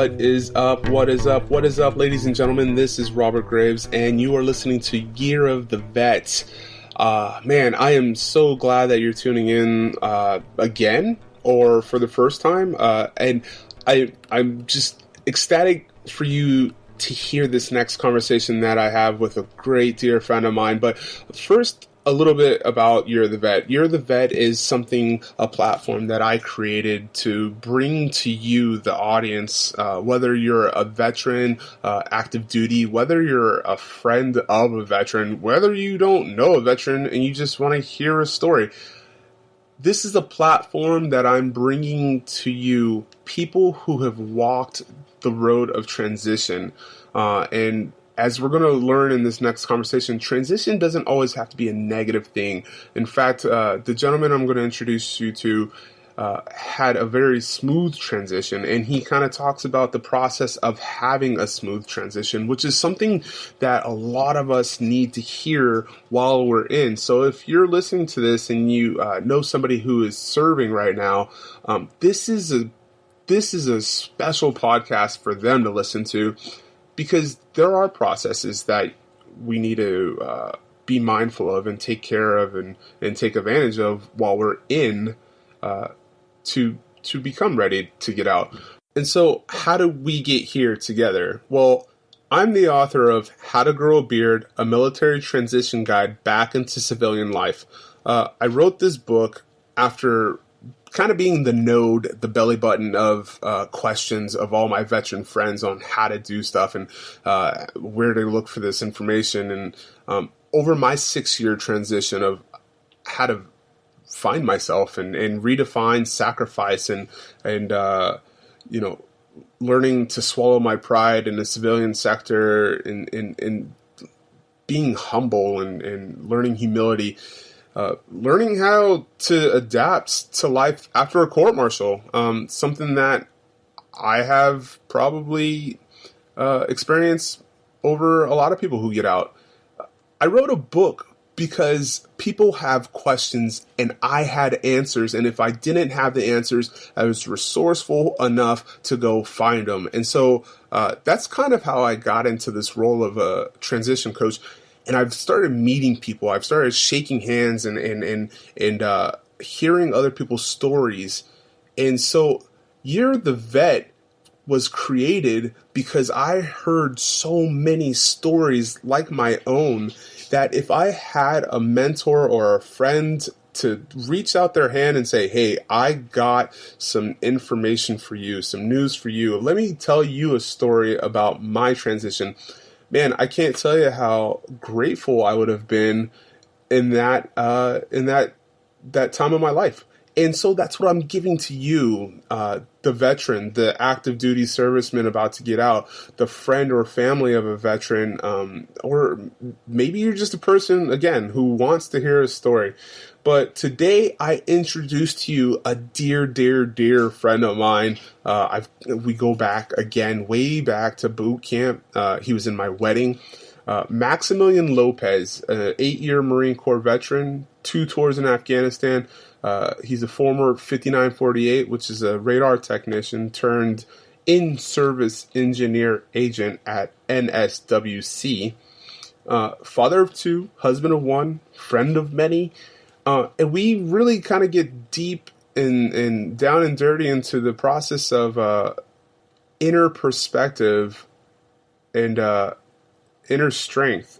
What is up? What is up? What is up, ladies and gentlemen? This is Robert Graves, and you are listening to Year of the Vet. Man, I am so glad that you're tuning in again, or for the first time. And I'm just ecstatic for you to hear this next conversation that I have with a great dear friend of mine. But first, a little bit about Year of the Vet. Year of the Vet is a platform that I created to bring to you, the audience, whether you're a veteran, active duty, whether you're a friend of a veteran, whether you don't know a veteran and you just want to hear a story. This is a platform that I'm bringing to you people who have walked the road of transition, and as we're going to learn in this next conversation, transition doesn't always have to be a negative thing. In fact, the gentleman I'm going to introduce you to had a very smooth transition, and he kind of talks about the process of having a smooth transition, which is something that a lot of us need to hear while we're in. So if you're listening to this and you know somebody who is serving right now, this is a special podcast for them to listen to, because there are processes that we need to be mindful of and take care of and take advantage of while we're in to become ready to get out. And so how do we get here together? Well, I'm the author of How to Grow a Beard, a military transition guide back into civilian life. I wrote this book after kind of being the belly button of questions of all my veteran friends on how to do stuff and where to look for this information. And over my 6-year transition of how to find myself and redefine sacrifice and learning to swallow my pride in the civilian sector and being humble and learning humility. Learning how to adapt to life after a court-martial, something that I have probably experienced over a lot of people who get out. I wrote a book because people have questions and I had answers, and if I didn't have the answers, I was resourceful enough to go find them. And so that's kind of how I got into this role of a transition coach. And I've started meeting people. I've started shaking hands and hearing other people's stories. And so Year of the Vet was created because I heard so many stories like my own that if I had a mentor or a friend to reach out their hand and say, hey, I got some information for you, some news for you. Let me tell you a story about my transition. Man, I can't tell you how grateful I would have been in that time of my life. And so that's what I'm giving to you, the veteran, the active duty serviceman about to get out, the friend or family of a veteran, or maybe you're just a person, again, who wants to hear a story. But today I introduced to you a dear, dear, dear friend of mine. We go back again, way back to boot camp. He was in my wedding. Maximilian Lopez, an 8-year Marine Corps veteran, 2 tours in Afghanistan. He's a former 5948, which is a radar technician turned in-service engineer agent at NSWC. Father of 2, husband of 1, friend of many. And we really kind of get deep and down and dirty into the process of inner perspective and inner strength.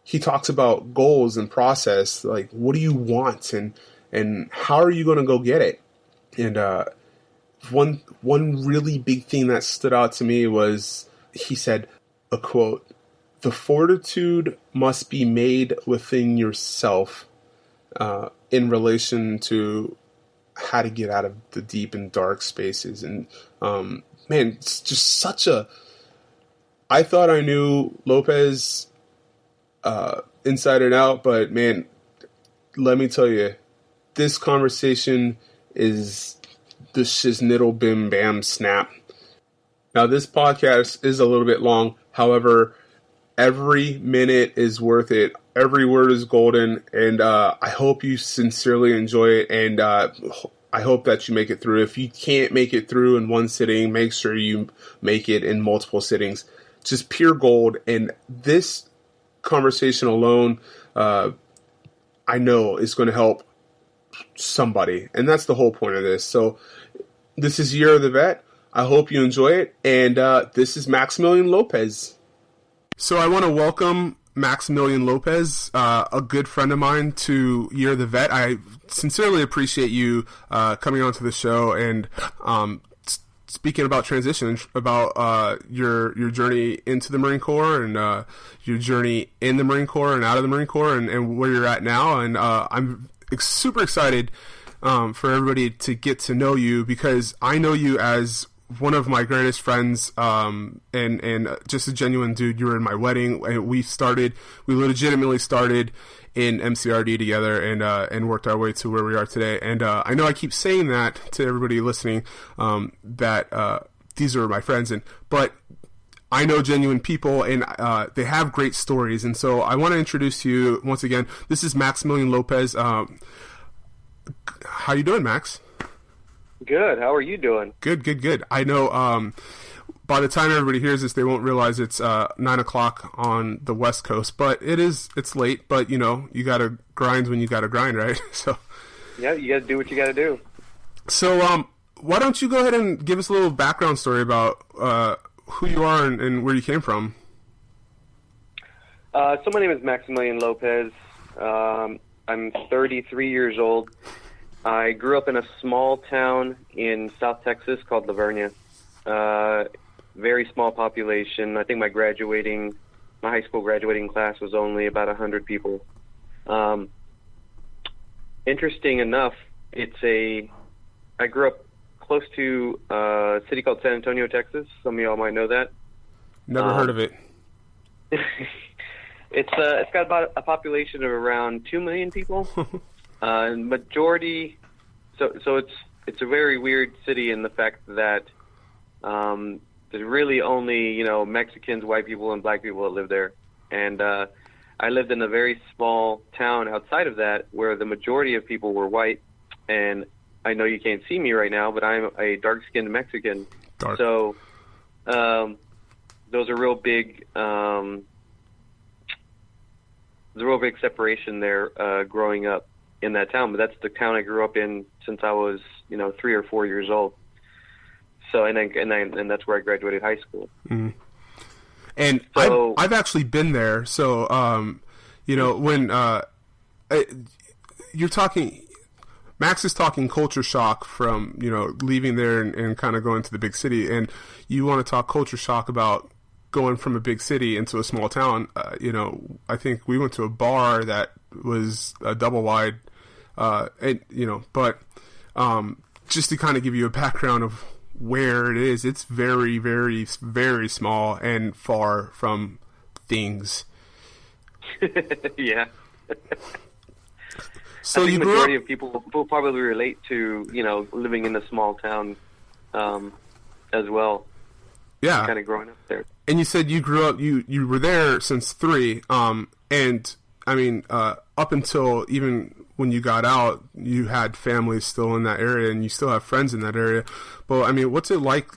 He talks about goals and process, like what do you want and how are you going to go get it? And one really big thing that stood out to me was he said, a quote, "The fortitude must be made within yourself in relation to how to get out of the deep and dark spaces." And man, it's just I thought I knew Lopez inside and out, but man, let me tell you, this conversation is the shiznittle bim bam snap. Now, this podcast is a little bit long. However, every minute is worth it. Every word is golden, and I hope you sincerely enjoy it. And I hope that you make it through. If you can't make it through in one sitting, make sure you make it in multiple sittings. Just pure gold. And this conversation alone, I know is going to help somebody. And that's the whole point of this. So this is Year of the Vet. I hope you enjoy it. And this is Maximilian Lopez. So I want to welcome Maximilian Lopez, a good friend of mine, to Year of the Vet. I sincerely appreciate you coming onto the show and speaking about transition, about your journey into the Marine Corps and your journey in the Marine Corps and out of the Marine Corps and where you're at now. And I'm super excited for everybody to get to know you, because I know you as one of my greatest friends, and just a genuine dude. You were in my wedding, and we legitimately started in MCRD together, and worked our way to where we are today. And I know I keep saying that to everybody listening, that these are my friends, but I know genuine people, and they have great stories. And so I want to introduce you once again. This is Maximilian Lopez. How you doing, Max? Good. How are you doing? Good. I know by the time everybody hears this, they won't realize it's 9:00 on the West Coast, but it's late. But you gotta grind when you gotta grind, right? So yeah, you gotta do what you gotta do. So why don't you go ahead and give us a little background story about who you are and where you came from? So my name is Maximilian Lopez. I'm 33 years old. I grew up in a small town in South Texas called Lavernia. Very small population. I think my high school graduating class was only about 100 people. Interesting enough, I grew up close to a city called San Antonio, Texas. Some of y'all might know that. Never heard of it. It's got about a population of around 2 million people. Majority, so it's a very weird city in the fact that there's really only Mexicans, white people, and black people that live there. And I lived in a very small town outside of that where the majority of people were white. And I know you can't see me right now, but I'm a dark-skinned Mexican. Dark. So those are real big. There's a real big separation there growing up in that town, but that's the town I grew up in since I was 3 or 4 years old. So and that's where I graduated high school. Mm-hmm. And so, I've actually been there. So when you're talking, Max is talking culture shock from leaving there and kind of going to the big city, and you want to talk culture shock about going from a big city into a small town. I think we went to a bar that was a double wide, but just to kind of give you a background of where it is, it's very, very, very small and far from things. Yeah. So I think the majority of people will probably relate to, living in a small town as well. Yeah. Kind of growing up there. And you said you grew up, you were there since 3, and I mean, up until even when you got out, you had families still in that area, and you still have friends in that area. But I mean, what's it like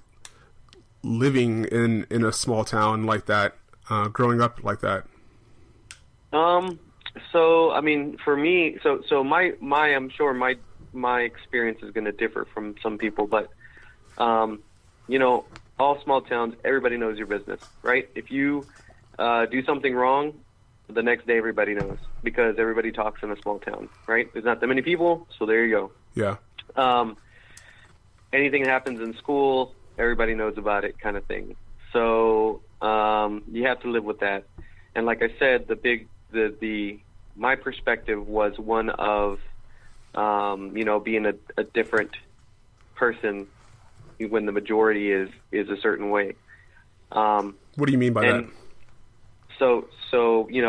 living in a small town like that, growing up like that? So I mean, for me, so my I'm sure my experience is going to differ from some people, but all small towns, everybody knows your business, right? If you do something wrong, the next day everybody knows, because everybody talks in a small town, right? There's not that many people, so there you go. Yeah. Anything that happens in school, everybody knows about it, kind of thing. So you have to live with that. And like I said, my perspective was one of being a different person when the majority is a certain way. What do you mean by that? So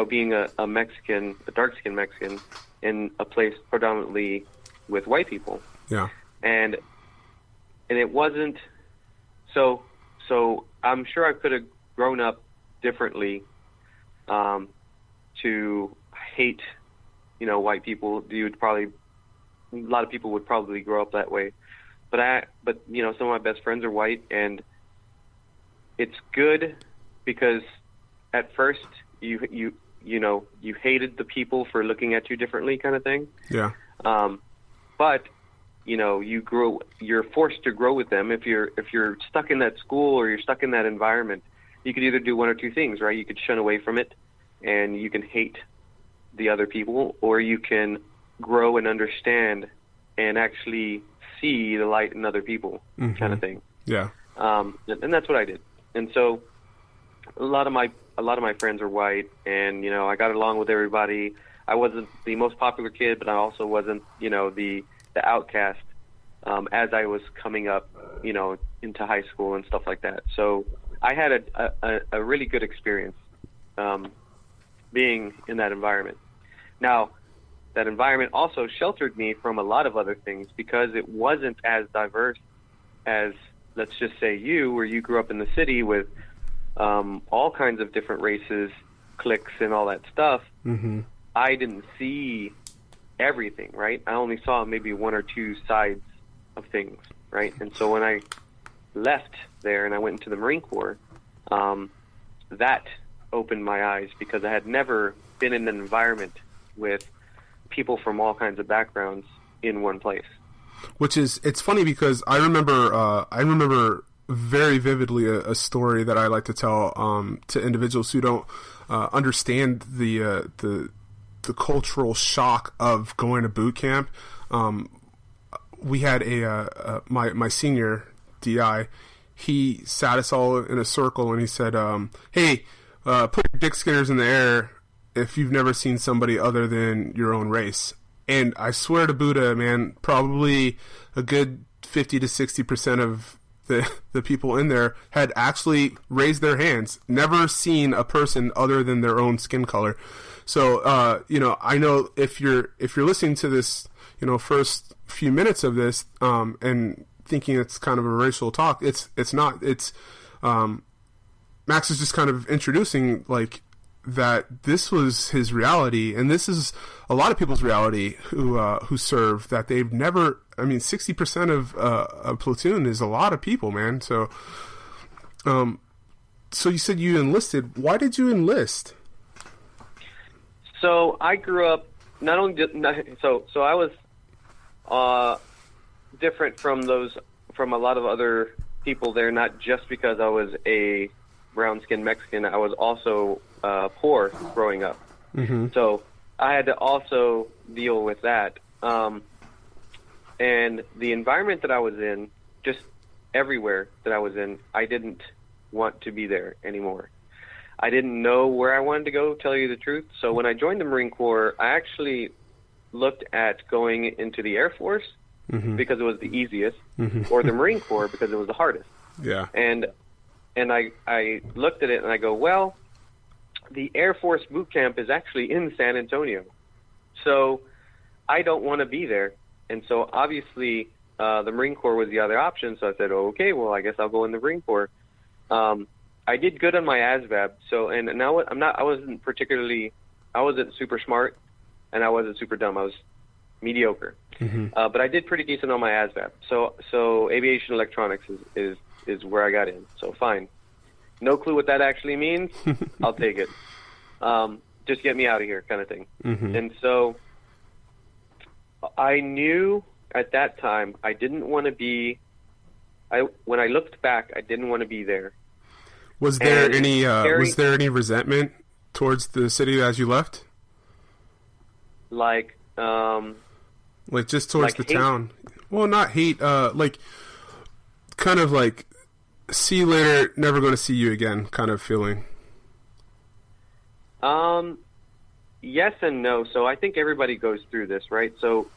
being a Mexican, a dark-skinned Mexican, in a place predominantly with white people. Yeah. And it wasn't so I'm sure I could have grown up differently to hate white people. You would probably lot of people would probably grow up that way. But you know, some of my best friends are white, and it's good because at first you know, you hated the people for looking at you differently, kind of thing. Yeah. But you know, you're forced to grow with them. If you're stuck in that school or you're stuck in that environment, you could either do one or two things, right? You could shun away from it and you can hate the other people, or you can grow and understand and actually see the light in other people, kind of thing. Yeah. And that's what I did. And so a lot of my friends are white, and you know, I got along with everybody. I wasn't the most popular kid, but I also wasn't, you know, the outcast as I was coming up, you know, into high school and stuff like that. So I had a really good experience being in that environment. Now, that environment also sheltered me from a lot of other things because it wasn't as diverse as, let's just say, where you grew up in the city with all kinds of different races, cliques, and all that stuff. I didn't see everything, right? I only saw maybe one or two sides of things, right? And so when I left there and I went into the Marine Corps, that opened my eyes because I had never been in an environment with people from all kinds of backgrounds in one place. Which is, it's funny because I remember very vividly a story that I like to tell to individuals who don't understand the cultural shock of going to boot camp. We had my senior DI. He sat us all in a circle and he said, "Hey, put your dick skinners in the air if you've never seen somebody other than your own race." And I swear to Buddha, man, probably a good 50 to 60% of the people in there had actually raised their hands, never seen a person other than their own skin color. So, you know, I know if you're listening to this, you know, first few minutes of this, and thinking it's kind of a racial talk, it's not. It's Max is just kind of introducing like that this was his reality, and this is a lot of people's reality who serve, that they've never. I mean, 60% of a platoon is a lot of people, man. So, so you said you enlisted. Why did you enlist? So I grew up not only so I was different from a lot of other people there, not just because I was a brown-skinned Mexican. I was also poor growing up, so I had to also deal with that. And the environment that I was in, just everywhere that I was in, I didn't want to be there anymore. I didn't know where I wanted to go, tell you the truth. So when I joined the Marine Corps, I actually looked at going into the Air Force because it was the easiest, or the Marine Corps because it was the hardest. Yeah. And I looked at it and I go, well, the Air Force boot camp is actually in San Antonio, so I don't want to be there. And so obviously the Marine Corps was the other option. So I said, oh, okay, well, I guess I'll go in the Marine Corps. I did good on my ASVAB. So, and now I wasn't super smart and I wasn't super dumb. I was mediocre. But I did pretty decent on my ASVAB. So aviation electronics is where I got in. So fine. No clue what that actually means. I'll take it. Just get me out of here, kind of thing. And so I knew at that time I didn't want to be. When I looked back, I didn't want to be there. Was there any resentment towards the city as you left? Like just towards like the hate? town? Well, not hate. Like kind of like see you later, never going to see you again, kind of feeling. Yes and no. So I think everybody goes through this, right? So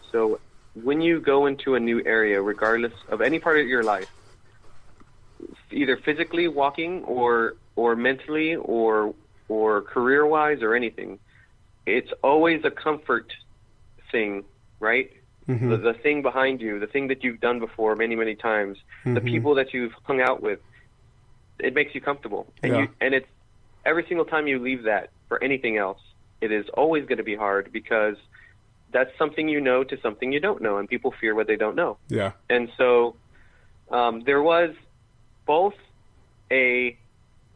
when you go into a new area, regardless of any part of your life, either physically walking or mentally or career-wise or anything, it's always a comfort thing, right? The thing behind you, the thing that you've done before many, many times, the people that you've hung out with, it makes you comfortable. And it's every single time you leave that for anything else, it is always going to be hard because that's something you know to something you don't know, and people fear what they don't know. Yeah. And so there was both a,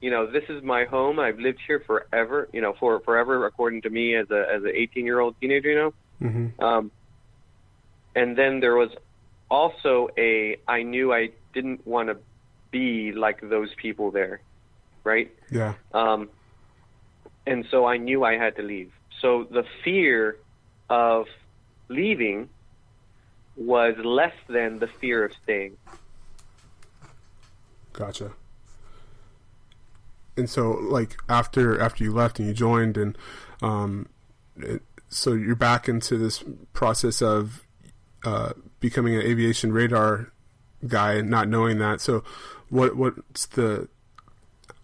this is my home. I've lived here forever, for forever, according to me as a 18-year-old teenager, Mm-hmm. And then there was also I knew I didn't want to be like those people there, right? Yeah. And so I knew I had to leave. So the fear of leaving was less than the fear of staying. Gotcha. And so, like, after you left and you joined, and so you're back into this process of becoming an aviation radar guy and not knowing that. So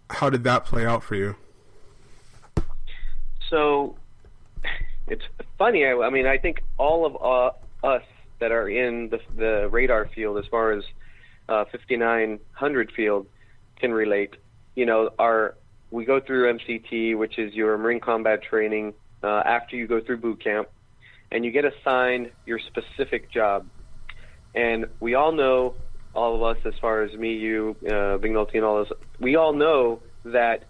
how did that play out for you? So it's funny. I mean, I think all of us that are in the radar field, as far as 5900 field, can relate. We go through MCT, which is your Marine Combat Training, after you go through boot camp, and you get assigned your specific job. And we all know, all of us, as far as me, you, Big Nolte, and all this, we all know that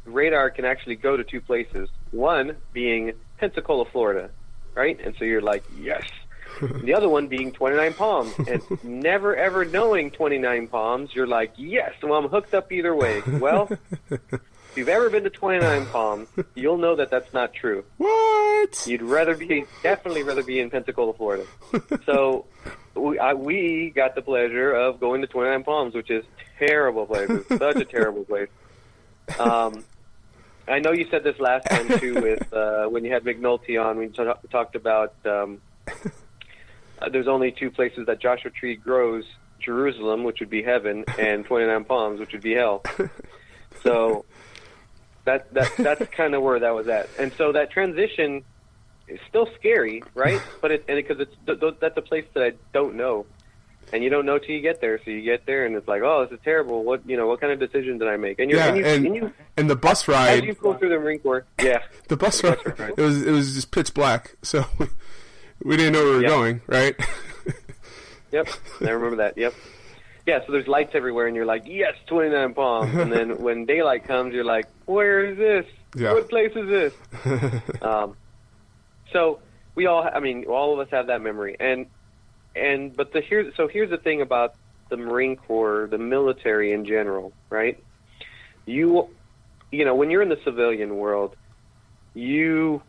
radar can actually go to two places. One being Pensacola, Florida, right? And so you're like, yes. The other one being 29 Palms. And never, ever knowing 29 Palms, you're like, yes, well, I'm hooked up either way. Well, if you've ever been to 29 Palms, you'll know that that's not true. What? You'd definitely rather be in Pensacola, Florida. So we got the pleasure of going to 29 Palms, which is terrible place. It's such a terrible place. I know you said this last time, too, with when you had McNulty on. We talked about there's only two places that Joshua Tree grows: Jerusalem, which would be heaven, and 29 Palms, which would be hell. So that's kind of where that was at. And so that transition is still scary, right? But because that's a place that I don't know, and you don't know till you get there. So you get there, and it's like, oh, this is terrible. What kind of decision did I make? And and the bus ride. As you go through the Marine Corps, yeah, the bus ride. It was just pitch black, so we didn't know where we were going, right? Yep, I remember that. Yep. Yeah, so there's lights everywhere, and you're like, yes, 29 Palms. And then when daylight comes, you're like, where is this? Yeah. What place is this? So all of us have that memory. But here's the thing about the Marine Corps, the military in general, right? When you're in the civilian world, besides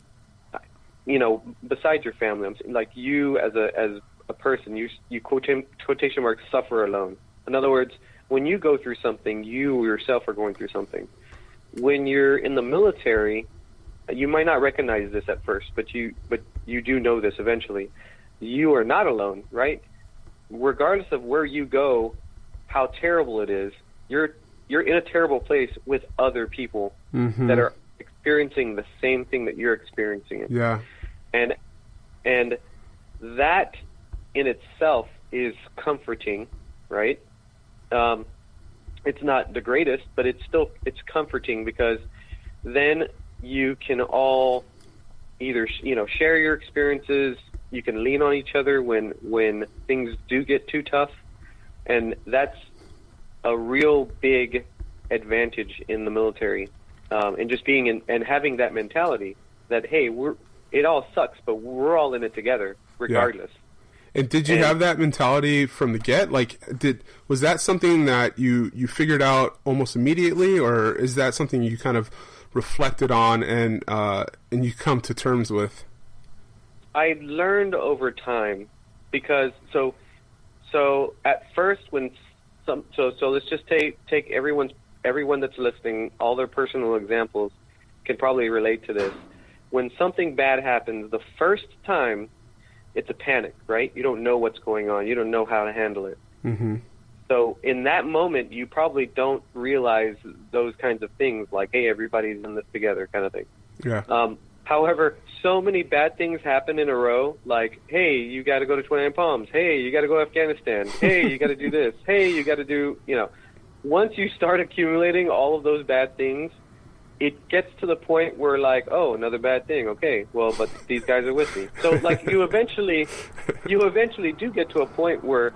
your family, like you as a person, you quotation marks suffer alone. In other words, when you go through something, you yourself are going through something. When you're in the military, you might not recognize this at first, but you do know this eventually. You are not alone, right? Regardless of where you go, how terrible it is, you're in a terrible place with other people that are experiencing the same thing that you're experiencing. Yeah. And that in itself is comforting, right? It's not the greatest, but it's comforting, because then you can all either share your experiences. You can lean on each other when things do get too tough, and that's a real big advantage in the military, and just being and having that mentality that, hey, it all sucks, but we're all in it together regardless. Yeah. And did you have that mentality from the get? Like, was that something that you figured out almost immediately, or is that something you kind of reflected on and you come to terms with? I learned over time, because so at first so let's just take everyone that's listening, all their personal examples can probably relate to this. When something bad happens, the first time, it's a panic, right? You don't know what's going on. You don't know how to handle it. Mm-hmm. So in that moment, you probably don't realize those kinds of things, like, hey, everybody's in this together, kind of thing. Yeah. However, so many bad things happen in a row, like, hey, you got to go to 29 Palms. Hey, you got to go to Afghanistan. Hey, you got to do this. Hey, you got to do, once you start accumulating all of those bad things, it gets to the point where, like, oh, another bad thing. Okay, well, but these guys are with me. So, like, you eventually do get to a point where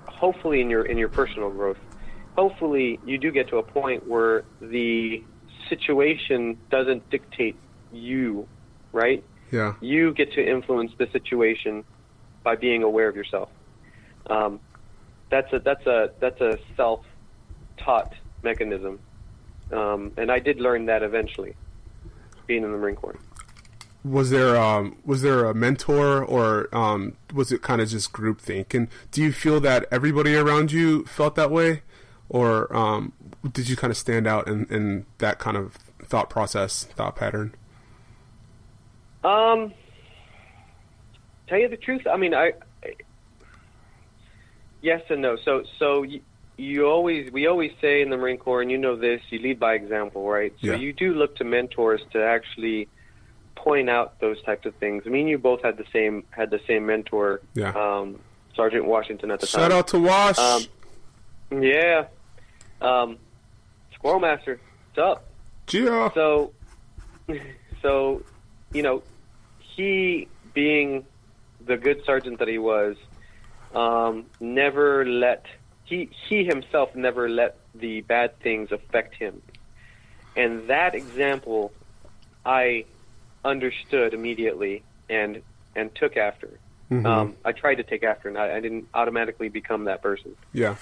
hopefully in your personal growth, hopefully you do get to a point where the situation doesn't dictate you, right? Yeah. You get to influence the situation by being aware of yourself. That's a self-taught mechanism, and I did learn that eventually, being in the Marine Corps. Was there a mentor, or was it kind of just groupthink? And do you feel that everybody around you felt that way, or did you kind of stand out in that kind of thought pattern? Tell you the truth, I mean, yes and no. So we always say in the Marine Corps, and you know this, you lead by example, right? So you do look to mentors to actually point out those types of things. I mean, you both had the same mentor, Sergeant Washington at the time. Shout out to Wash. Yeah. Squirrel Master, what's up? Gia. So, you know, he, being the good sergeant that he was, he himself never let the bad things affect him. And that example I understood immediately and took after. Mm-hmm. I tried to take after, and I didn't automatically become that person. Yeah.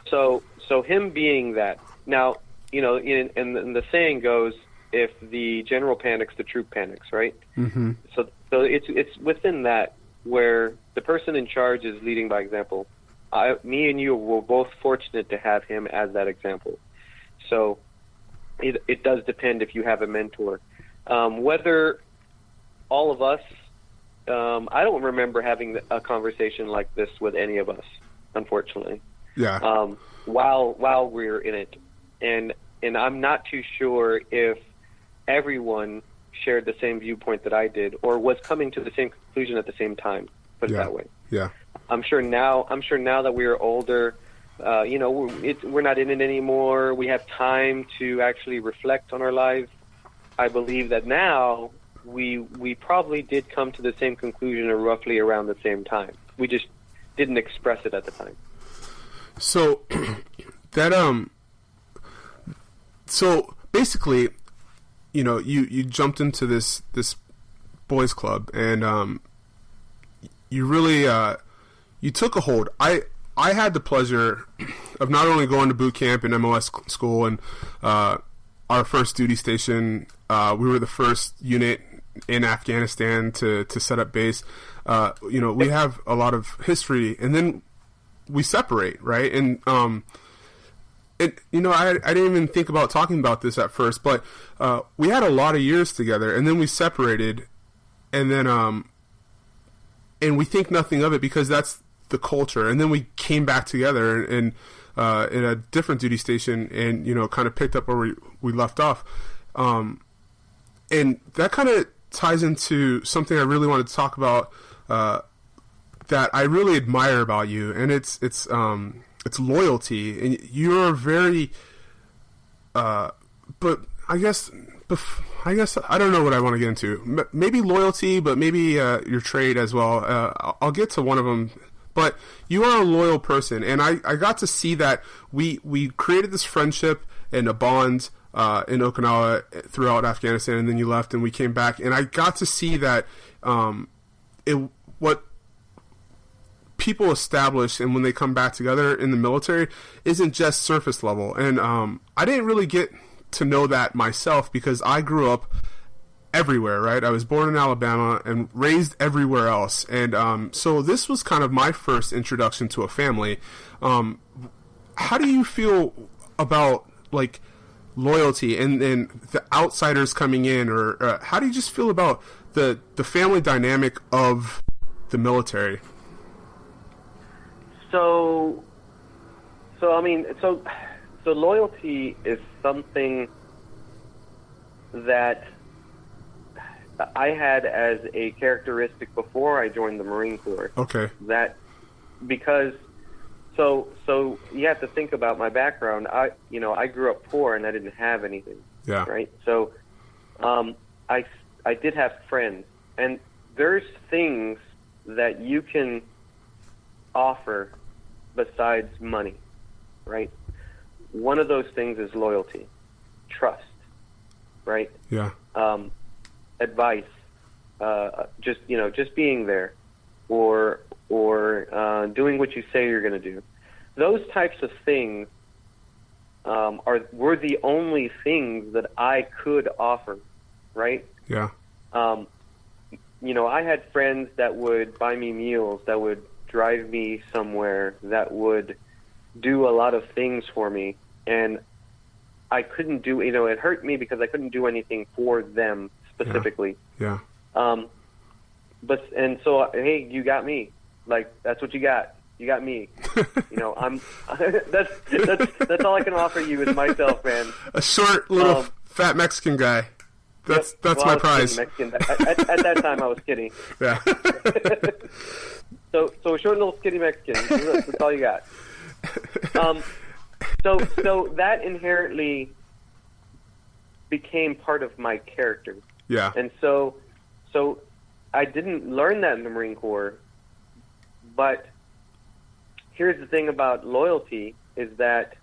So him being that. Now, you know, and the saying goes, if the general panics, the troop panics, right? Mm-hmm. So it's within that where the person in charge is leading by example. Me and you were both fortunate to have him as that example. So it does depend if you have a mentor. Whether all of us, I don't remember having a conversation like this with any of us, unfortunately. Yeah. While we're in it, and I'm not too sure if everyone shared the same viewpoint that I did, or was coming to the same conclusion at the same time. Put it that way. Yeah. I'm sure now that we are older, you know, we're not in it anymore. We have time to actually reflect on our lives. I believe that now we probably did come to the same conclusion roughly around the same time. We just didn't express it at the time. So that so basically, you know, you jumped into this boys club, and you really you took a hold. I had the pleasure of not only going to boot camp and MOS school, and our first duty station, we were the first unit in Afghanistan to set up base. You know, we have a lot of history, and then we separate, right? And you know, I didn't even think about talking about this at first, but we had a lot of years together, and then we separated, and then and we think nothing of it because that's the culture. And then we came back together in a different duty station, and you know, kind of picked up where we left off. And that kind of ties into something I really wanted to talk about that I really admire about you, and it's loyalty. And you're very, but I guess I don't know what I want to get into. Maybe loyalty, but maybe your trade as well. I'll get to one of them. But you are a loyal person, and I got to see that we created this friendship and a bond in Okinawa throughout Afghanistan, and then you left and we came back, and I got to see that what people establish and when they come back together in the military isn't just surface level. And I didn't really get to know that myself because I grew up everywhere, right? I was born in Alabama and raised everywhere else. And so this was kind of my first introduction to a family. How do you feel about, like, loyalty and the outsiders coming in, or how do you just feel about the family dynamic of the military? So I mean, so loyalty is something that I had as a characteristic before I joined the Marine Corps. Okay. That because So you have to think about my background. I grew up poor and I didn't have anything. Yeah. Right. So, I did have friends, and there's things that you can offer besides money, right? One of those things is loyalty, trust, right? Yeah. Advice, just being there, or doing what you say you're going to do. Those types of things were the only things that I could offer, right? Yeah. I had friends that would buy me meals, that would drive me somewhere, that would do a lot of things for me, and I couldn't do, it hurt me because I couldn't do anything for them specifically. Yeah. And so, hey, you got me. Like, that's what you got. You got me. I'm. that's all I can offer you is myself, man. A short little fat Mexican guy. That's my prize. Mexican. At that time, I was skinny. Yeah. So a short little skinny Mexican. That's all you got. So that inherently became part of my character. Yeah. And so I didn't learn that in the Marine Corps, but here's the thing about loyalty is that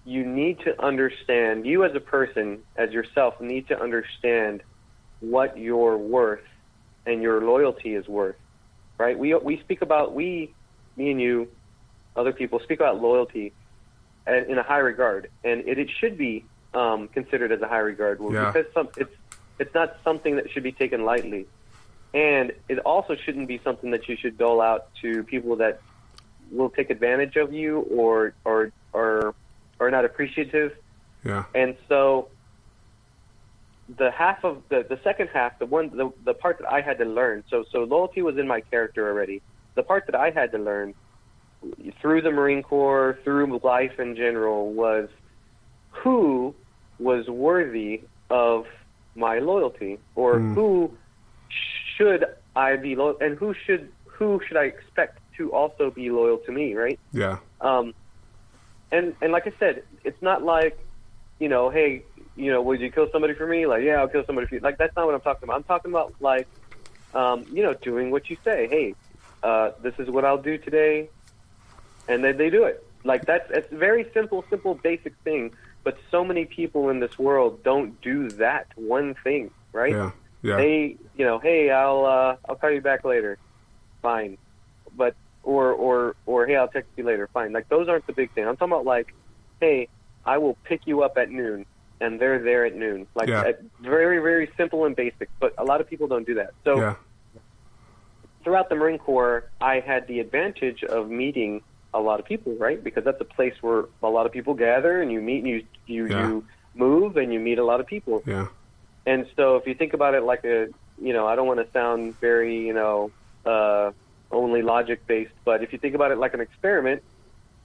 you need to understand, you as a person, as yourself, need to understand what your worth and your loyalty is worth, right? We speak about, me and you, other people speak about loyalty in a high regard, and it should be considered as a high regard, because it's not something that should be taken lightly. And it also shouldn't be something that you should dole out to people that will take advantage of you or are not appreciative. Yeah. And so the second half, the part that I had to learn, so loyalty was in my character already. The part that I had to learn through the Marine Corps, through life in general, was who was worthy of my loyalty, or who should I be loyal, and who should I expect to also be loyal to me, right? Yeah. And like I said, it's not like, hey, would you kill somebody for me? Like, yeah, I'll kill somebody for you. Like, that's not what I'm talking about. I'm talking about, like, doing what you say. Hey, this is what I'll do today, and then they do it. Like, it's a very simple, basic thing, but so many people in this world don't do that one thing, right? Yeah. Yeah. They, hey, I'll call you back later. Fine. But, or hey, I'll text you later. Fine. Like, those aren't the big thing. I'm talking about, like, hey, I will pick you up at noon, and they're there at noon. Like, very, very simple and basic, but a lot of people don't do that. So throughout the Marine Corps, I had the advantage of meeting a lot of people, right? Because that's a place where a lot of people gather, and you meet, and you move, and you meet a lot of people. Yeah. And so if you think about it like I don't want to sound very, only logic-based, but if you think about it like an experiment,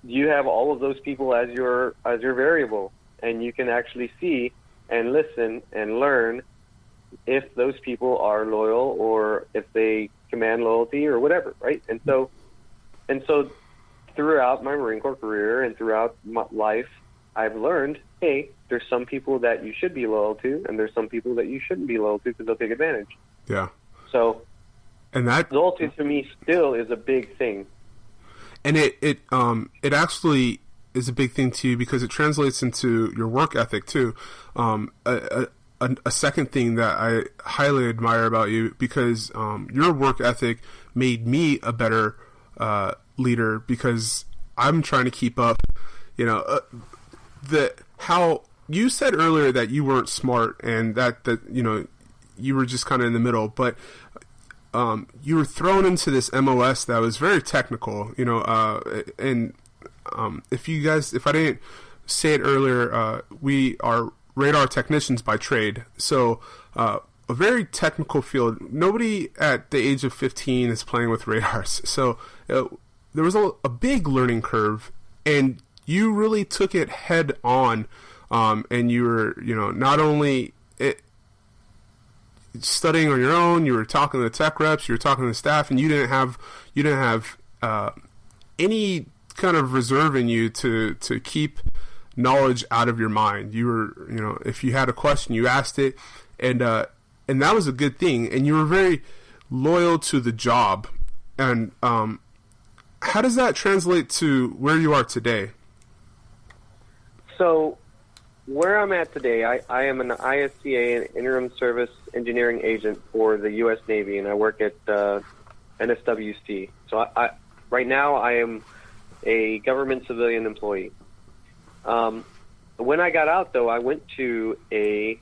you have all of those people as your variable, and you can actually see and listen and learn if those people are loyal or if they command loyalty or whatever, right? And so throughout my Marine Corps career and throughout my life, I've learned, hey, there's some people that you should be loyal to, and there's some people that you shouldn't be loyal to because they'll take advantage. Yeah. So, and that loyalty to me still is a big thing. And it actually is a big thing to you because it translates into your work ethic too. A second thing that I highly admire about you, because your work ethic made me a better leader, because I'm trying to keep up. How you said earlier that you weren't smart and that you were just kind of in the middle, but you were thrown into this MOS that was very technical, and if I didn't say it earlier, we are radar technicians by trade, so a very technical field. Nobody at the age of 15 is playing with radars, so there was a big learning curve, and you really took it head on, and you were, not only studying on your own, you were talking to the tech reps, you were talking to the staff, and you didn't have any kind of reserving you to keep knowledge out of your mind. You were, if you had a question, you asked it, and that was a good thing. And you were very loyal to the job. And how does that translate to where you are today? So where I'm at today, I am an ISCA, an interim service engineering agent for the U.S. Navy, and I work at NSWC. So I right now I am a government civilian employee. When I got out, though, I went to a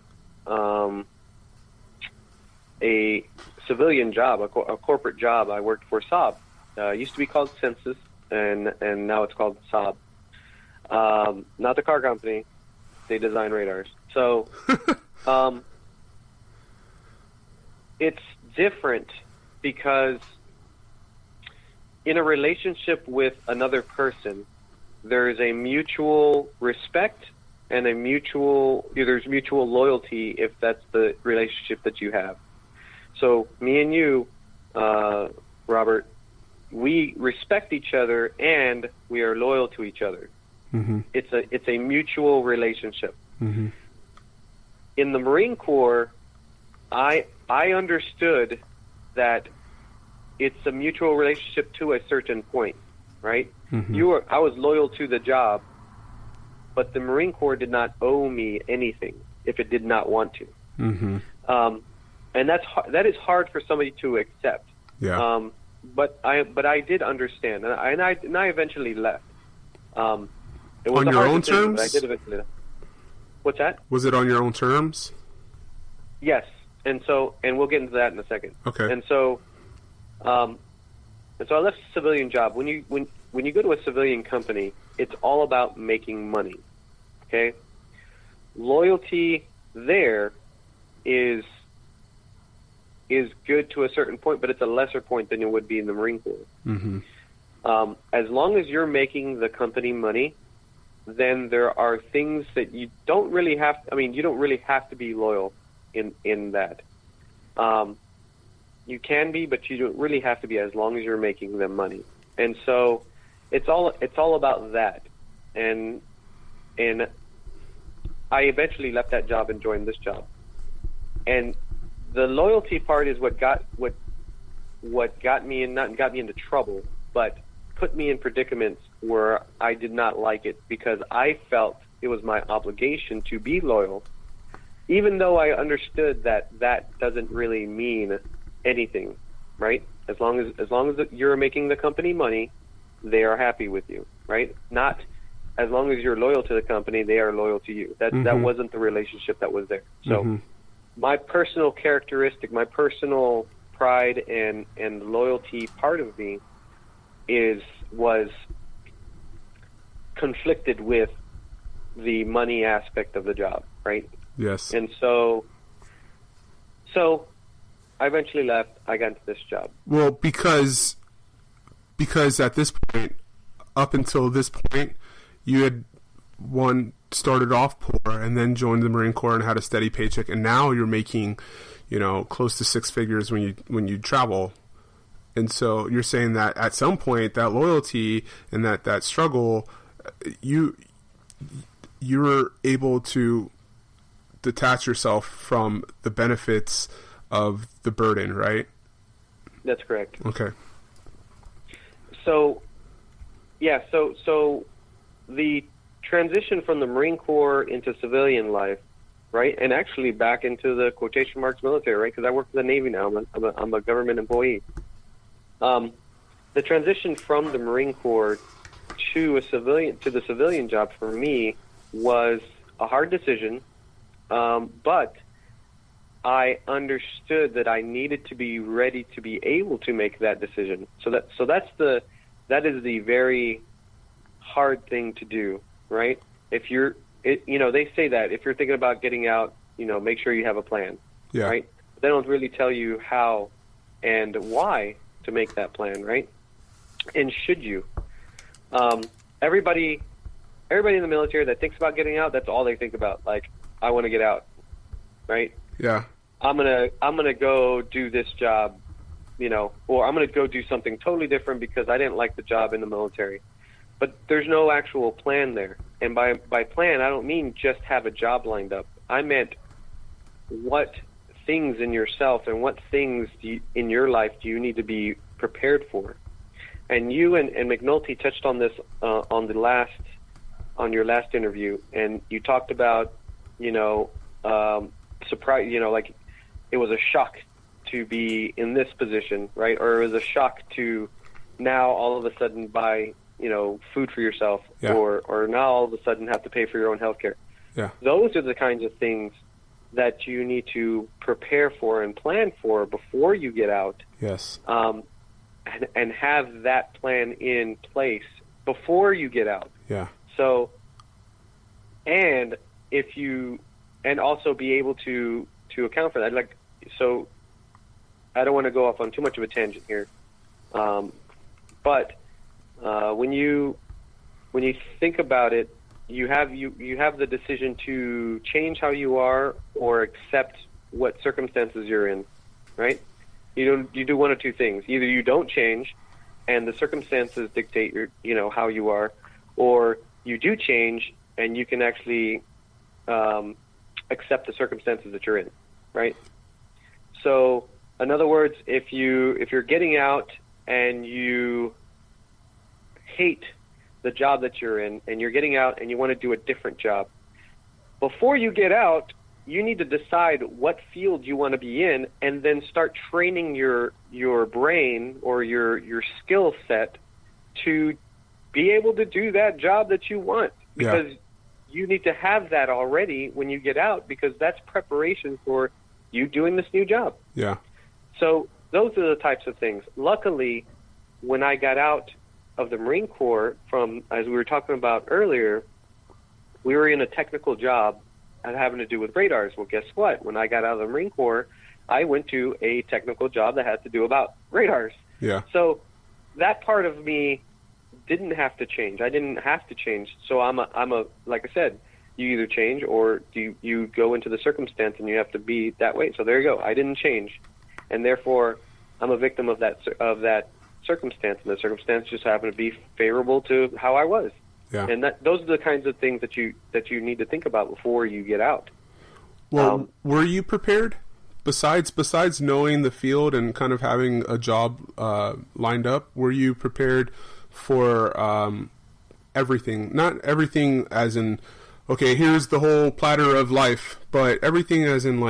civilian job, a corporate job. I worked for Saab. It used to be called Census, and now it's called Saab. Not the car company. They design radars. So it's different because in a relationship with another person, there is a mutual respect and there's mutual loyalty if that's the relationship that you have. So me and you, Robert, we respect each other and we are loyal to each other. Mm-hmm. It's a mutual relationship. Mm-hmm. In the Marine Corps, I understood that it's a mutual relationship to a certain point, right? Mm-hmm. I was loyal to the job, but the Marine Corps did not owe me anything if it did not want to. Mm-hmm. And that is hard for somebody to accept. Yeah. But I did understand, and I eventually left. It was on your own terms? I did eventually left. What's that? Was it on your own terms? Yes, and we'll get into that in a second. Okay. And so I left a civilian job. When you go to a civilian company, it's all about making money. Okay. Loyalty there is good to a certain point, but it's a lesser point than it would be in the Marine Corps. Mm-hmm. As long as you're making the company money, then there are things that you don't really have. You don't really have to be loyal in that. You can be, but you don't really have to be as long as you're making them money. And so it's all about that. And I eventually left that job and joined this job. And the loyalty part is what got me not got me into trouble, but put me in predicaments where I did not like it because I felt it was my obligation to be loyal, even though I understood that doesn't really mean anything, right? As long as you're making the company money, they are happy with you, right? Not as long as you're loyal to the company, they are loyal to you. That wasn't the relationship that was there. So my personal characteristic, my personal pride and loyalty part of me was conflicted with the money aspect of the job, right? Yes. And so I eventually left. I got into this job. Well, because at this point, up until this point, you had started off poor and then joined the Marine Corps and had a steady paycheck, and now you're making, close to six figures when you travel. And so you're saying that at some point that loyalty and that struggle, you were able to detach yourself from the benefits of the burden, right? That's correct. Okay. So the transition from the Marine Corps into civilian life, right, and actually back into the quotation marks military, right, because I work for the Navy now. I'm a government employee. The transition from the Marine Corps to the civilian job for me was a hard decision, but I understood that I needed to be ready to be able to make that decision. So that is the very hard thing to do, right? They say that if you're thinking about getting out, make sure you have a plan, right? They don't really tell you how and why to make that plan, right? And should you? Everybody in the military that thinks about getting out, that's all they think about. Like, I want to get out, right? Yeah. I'm gonna go do this job, or I'm gonna go do something totally different because I didn't like the job in the military. but there's no actual plan there. And by plan, I don't mean just have a job lined up. I meant what things in yourself and what things in your life do you need to be prepared for. And you and McNulty touched on this on your last interview, and you talked about, surprise, like it was a shock to be in this position, right? Or it was a shock to now all of a sudden buy, food for yourself, or now all of a sudden have to pay for your own health care. Yeah. Those are the kinds of things that you need to prepare for and plan for before you get out. Yes. And have that plan in place before you get out. Yeah. So, and also be able to account for that. So I don't want to go off on too much of a tangent here. But when you think about it, you have the decision to change how you are or accept what circumstances you're in, right? You do one of two things. Either you don't change, and the circumstances dictate how you are, or you do change and you can actually accept the circumstances that you're in, right? So, in other words, if you're getting out and you hate the job that you're in, and you're getting out and you want to do a different job, before you get out, you need to decide what field you want to be in, and then start training your brain or your skill set to be able to do that job that you want. Because you need to have that already when you get out, because that's preparation for you doing this new job. Yeah. So those are the types of things. Luckily, when I got out of the Marine Corps, as we were talking about earlier, we were in a technical job having to do with radars. Well, guess what? When I got out of the Marine Corps, I went to a technical job that had to do about radars. Yeah. So that part of me didn't have to change. I didn't have to change. So I'm a like I said, you either change or you go into the circumstance and you have to be that way. So there you go. I didn't change, and therefore I'm a victim of that circumstance, and the circumstance just happened to be favorable to how I was. Yeah. And those are the kinds of things that you need to think about before you get out. Well, were you prepared? Besides knowing the field and kind of having a job lined up, were you prepared for everything? Not everything as in, okay, here's the whole platter of life, but everything as in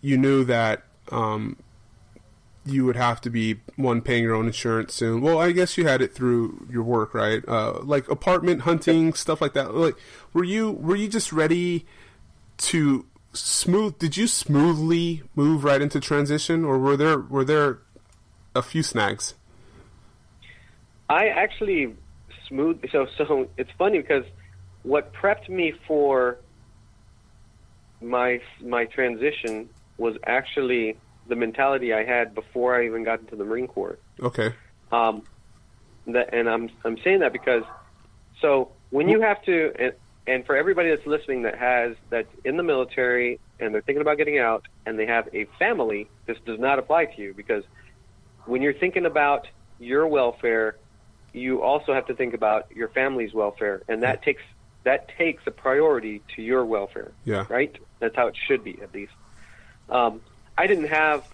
you knew that you would have to be paying your own insurance soon. Well, I guess you had it through your work, right? Like apartment hunting, stuff like that. Like, were you just ready to did you smoothly move right into transition, or were there a few snags? I actually so it's funny because what prepped me for my transition was actually the mentality I had before I even got into the Marine Corps. Okay. And I'm saying that because when you have to, and for everybody that's listening that's in the military and they're thinking about getting out and they have a family, this does not apply to you, because when you're thinking about your welfare, you also have to think about your family's welfare, and that takes a priority to your welfare. Yeah. Right? That's how it should be, at least. I didn't have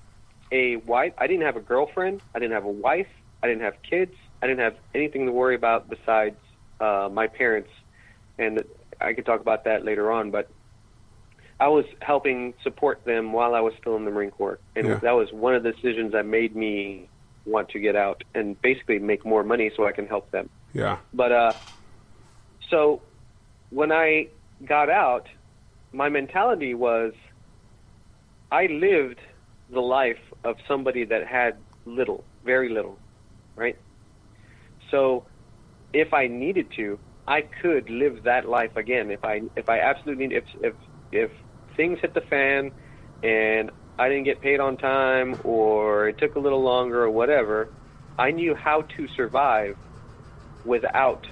a wife. I didn't have a girlfriend. I didn't have a wife. I didn't have kids. I didn't have anything to worry about besides my parents, and I could talk about that later on. But I was helping support them while I was still in the Marine Corps, and that was one of the decisions that made me want to get out and basically make more money so I can help them. Yeah. But so when I got out, my mentality was, I lived the life of somebody that had little, very little, right? So if I needed to, I could live that life again. If I absolutely need, if things hit the fan and I didn't get paid on time, or it took a little longer, or whatever, I knew how to survive without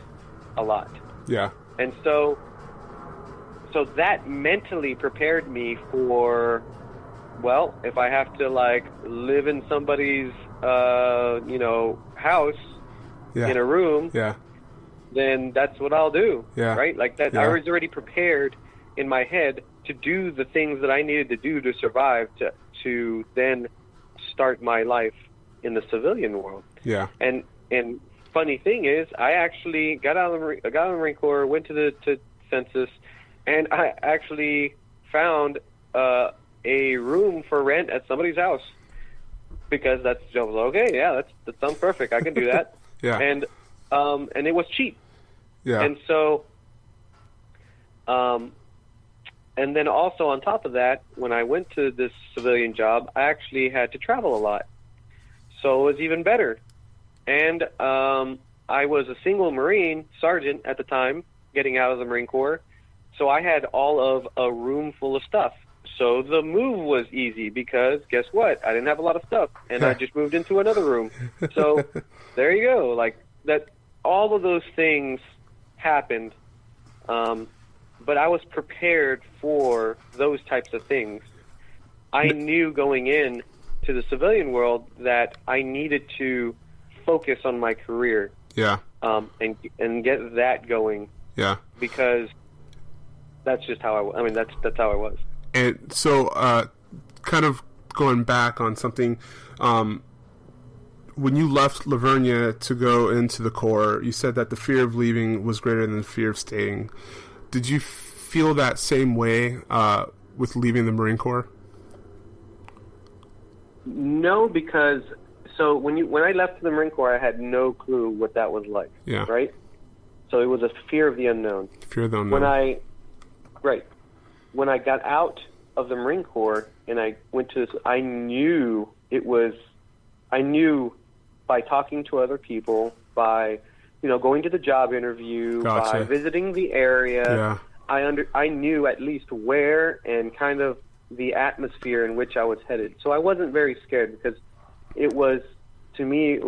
a lot. Yeah. And so that mentally prepared me for, well, if I have to live in somebody's house in a room, then that's what I'll do. Yeah. Right? Like that. Yeah. I was already prepared in my head to do the things that I needed to do to survive, to then start my life in the civilian world. Yeah. And funny thing is, I actually got out of the Marine Corps, went to the census, and I actually found a room for rent at somebody's house, because I was okay. Yeah, that sounds perfect. I can do that. Yeah. And it was cheap. Yeah. And so, and then also on top of that, when I went to this civilian job, I actually had to travel a lot, so it was even better. And I was a single Marine sergeant at the time, getting out of the Marine Corps, so I had all of a room full of stuff. So the move was easy, because guess what? I didn't have a lot of stuff, and I just moved into another room. So there you go. Like that, all of those things happened, but I was prepared for those types of things. I knew going in to the civilian world that I needed to focus on my career. Yeah. And get that going. Yeah. Because that's just how that's how I was. And so, kind of going back on something, when you left Lavernia to go into the Corps, you said that the fear of leaving was greater than the fear of staying. Did you feel that same way with leaving the Marine Corps? No, because when I left the Marine Corps, I had no clue what that was like. Yeah. Right. So it was a fear of the unknown. Fear of the unknown. When I got out of the Marine Corps and I went to this, I knew by talking to other people, by going to the job interview, Gotcha. by visiting the area, I knew at least where and kind of the atmosphere in which I was headed. So I wasn't very scared, because it was, to me, it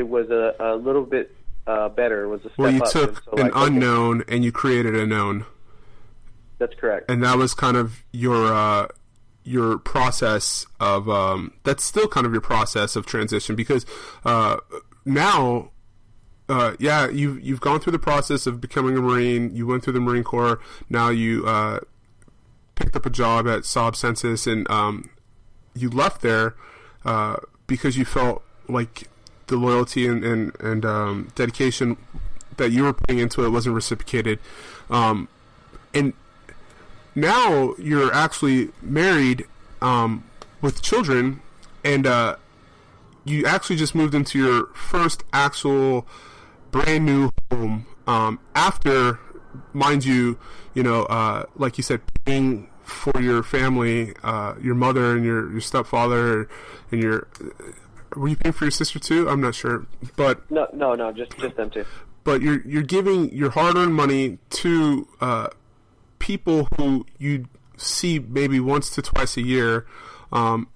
was a little bit better. It was a step up. Well, you took an unknown and you created a known. That's correct. And that was kind of your process of that's still kind of your process of transition, because now you've gone through the process of becoming a Marine. You went through the Marine Corps. Now you picked up a job at Saab Census, and you left there because you felt like the loyalty and dedication that you were putting into it wasn't reciprocated, and now you're actually married with children, and you actually just moved into your first actual brand new home after, mind you, like you said, paying for your family, your mother and your stepfather, and were you paying for your sister too? I'm not sure, but no, just them two. But you're giving your hard-earned money to people who you see maybe once to twice a year, and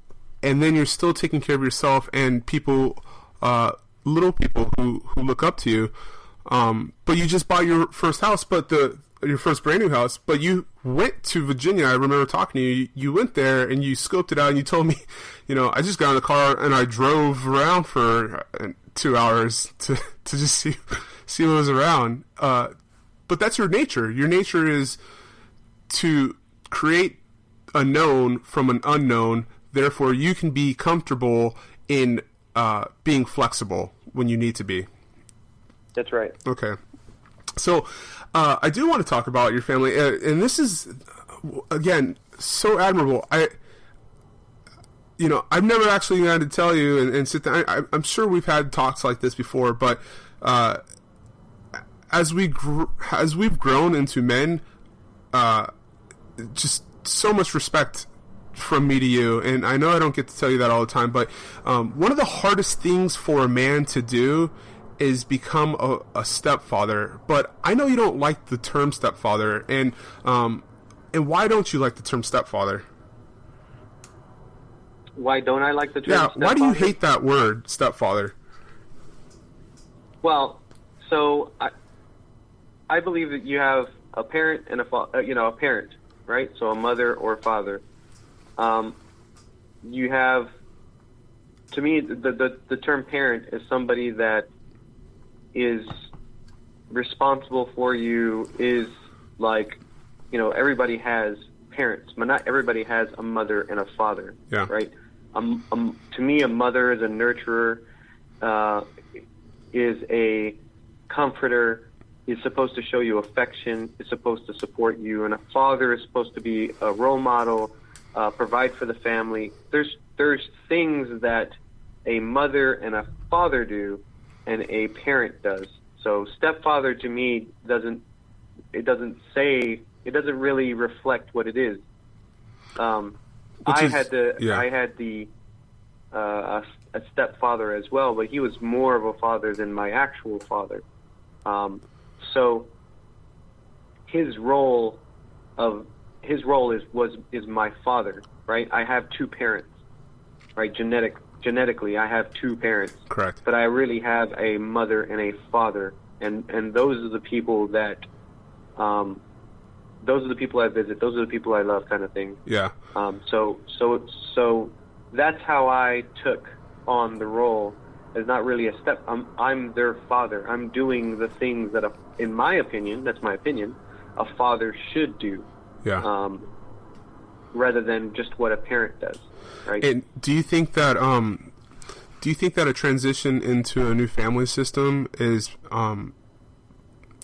then you're still taking care of yourself and people, little people who look up to you. But you just bought your first house, your first brand new house, but you went to Virginia. I remember talking to you. You went there and you scoped it out, and you told me, I just got in the car and I drove around for 2 hours to just see what was around. But that's your nature. Your nature is to create a known from an unknown. Therefore, you can be comfortable in being flexible when you need to be. That's right. Okay. So, I do want to talk about your family, and this is, again, so admirable. I've never actually had to tell you and sit down. I'm sure we've had talks like this before, but as we've grown into men, just so much respect from me to you, and I know I don't get to tell you that all the time, but one of the hardest things for a man to do is become a stepfather. But I know you don't like the term stepfather, and why don't you like the term stepfather? Why don't I like the term stepfather? Why do you hate that word, stepfather? Well, so I believe that you have a parent and a parent, right? So a mother or father. You have, to me, the term parent is somebody that is responsible for you is like, everybody has parents, but not everybody has a mother and a father, Yeah. right? To me, a mother is a nurturer, is a comforter, is supposed to show you affection, is supposed to support you, and a father is supposed to be a role model, provide for the family. There's things that a mother and a father do, and a parent does. So stepfather to me doesn't really reflect what it is. I had a stepfather as well, but he was more of a father than my actual father. So his role is my father, right? I have two parents, right? Genetically, I have two parents. Correct. But I really have a mother and a father, and those are the people that, those are the people I visit. Those are the people I love, kind of thing. Yeah. So that's how I took on the role. As not really a step. I'm their father. I'm doing the things that, in my opinion, that's my opinion, a father should do. Yeah. Rather than just what a parent does, right? And do you think that a transition into a new family system is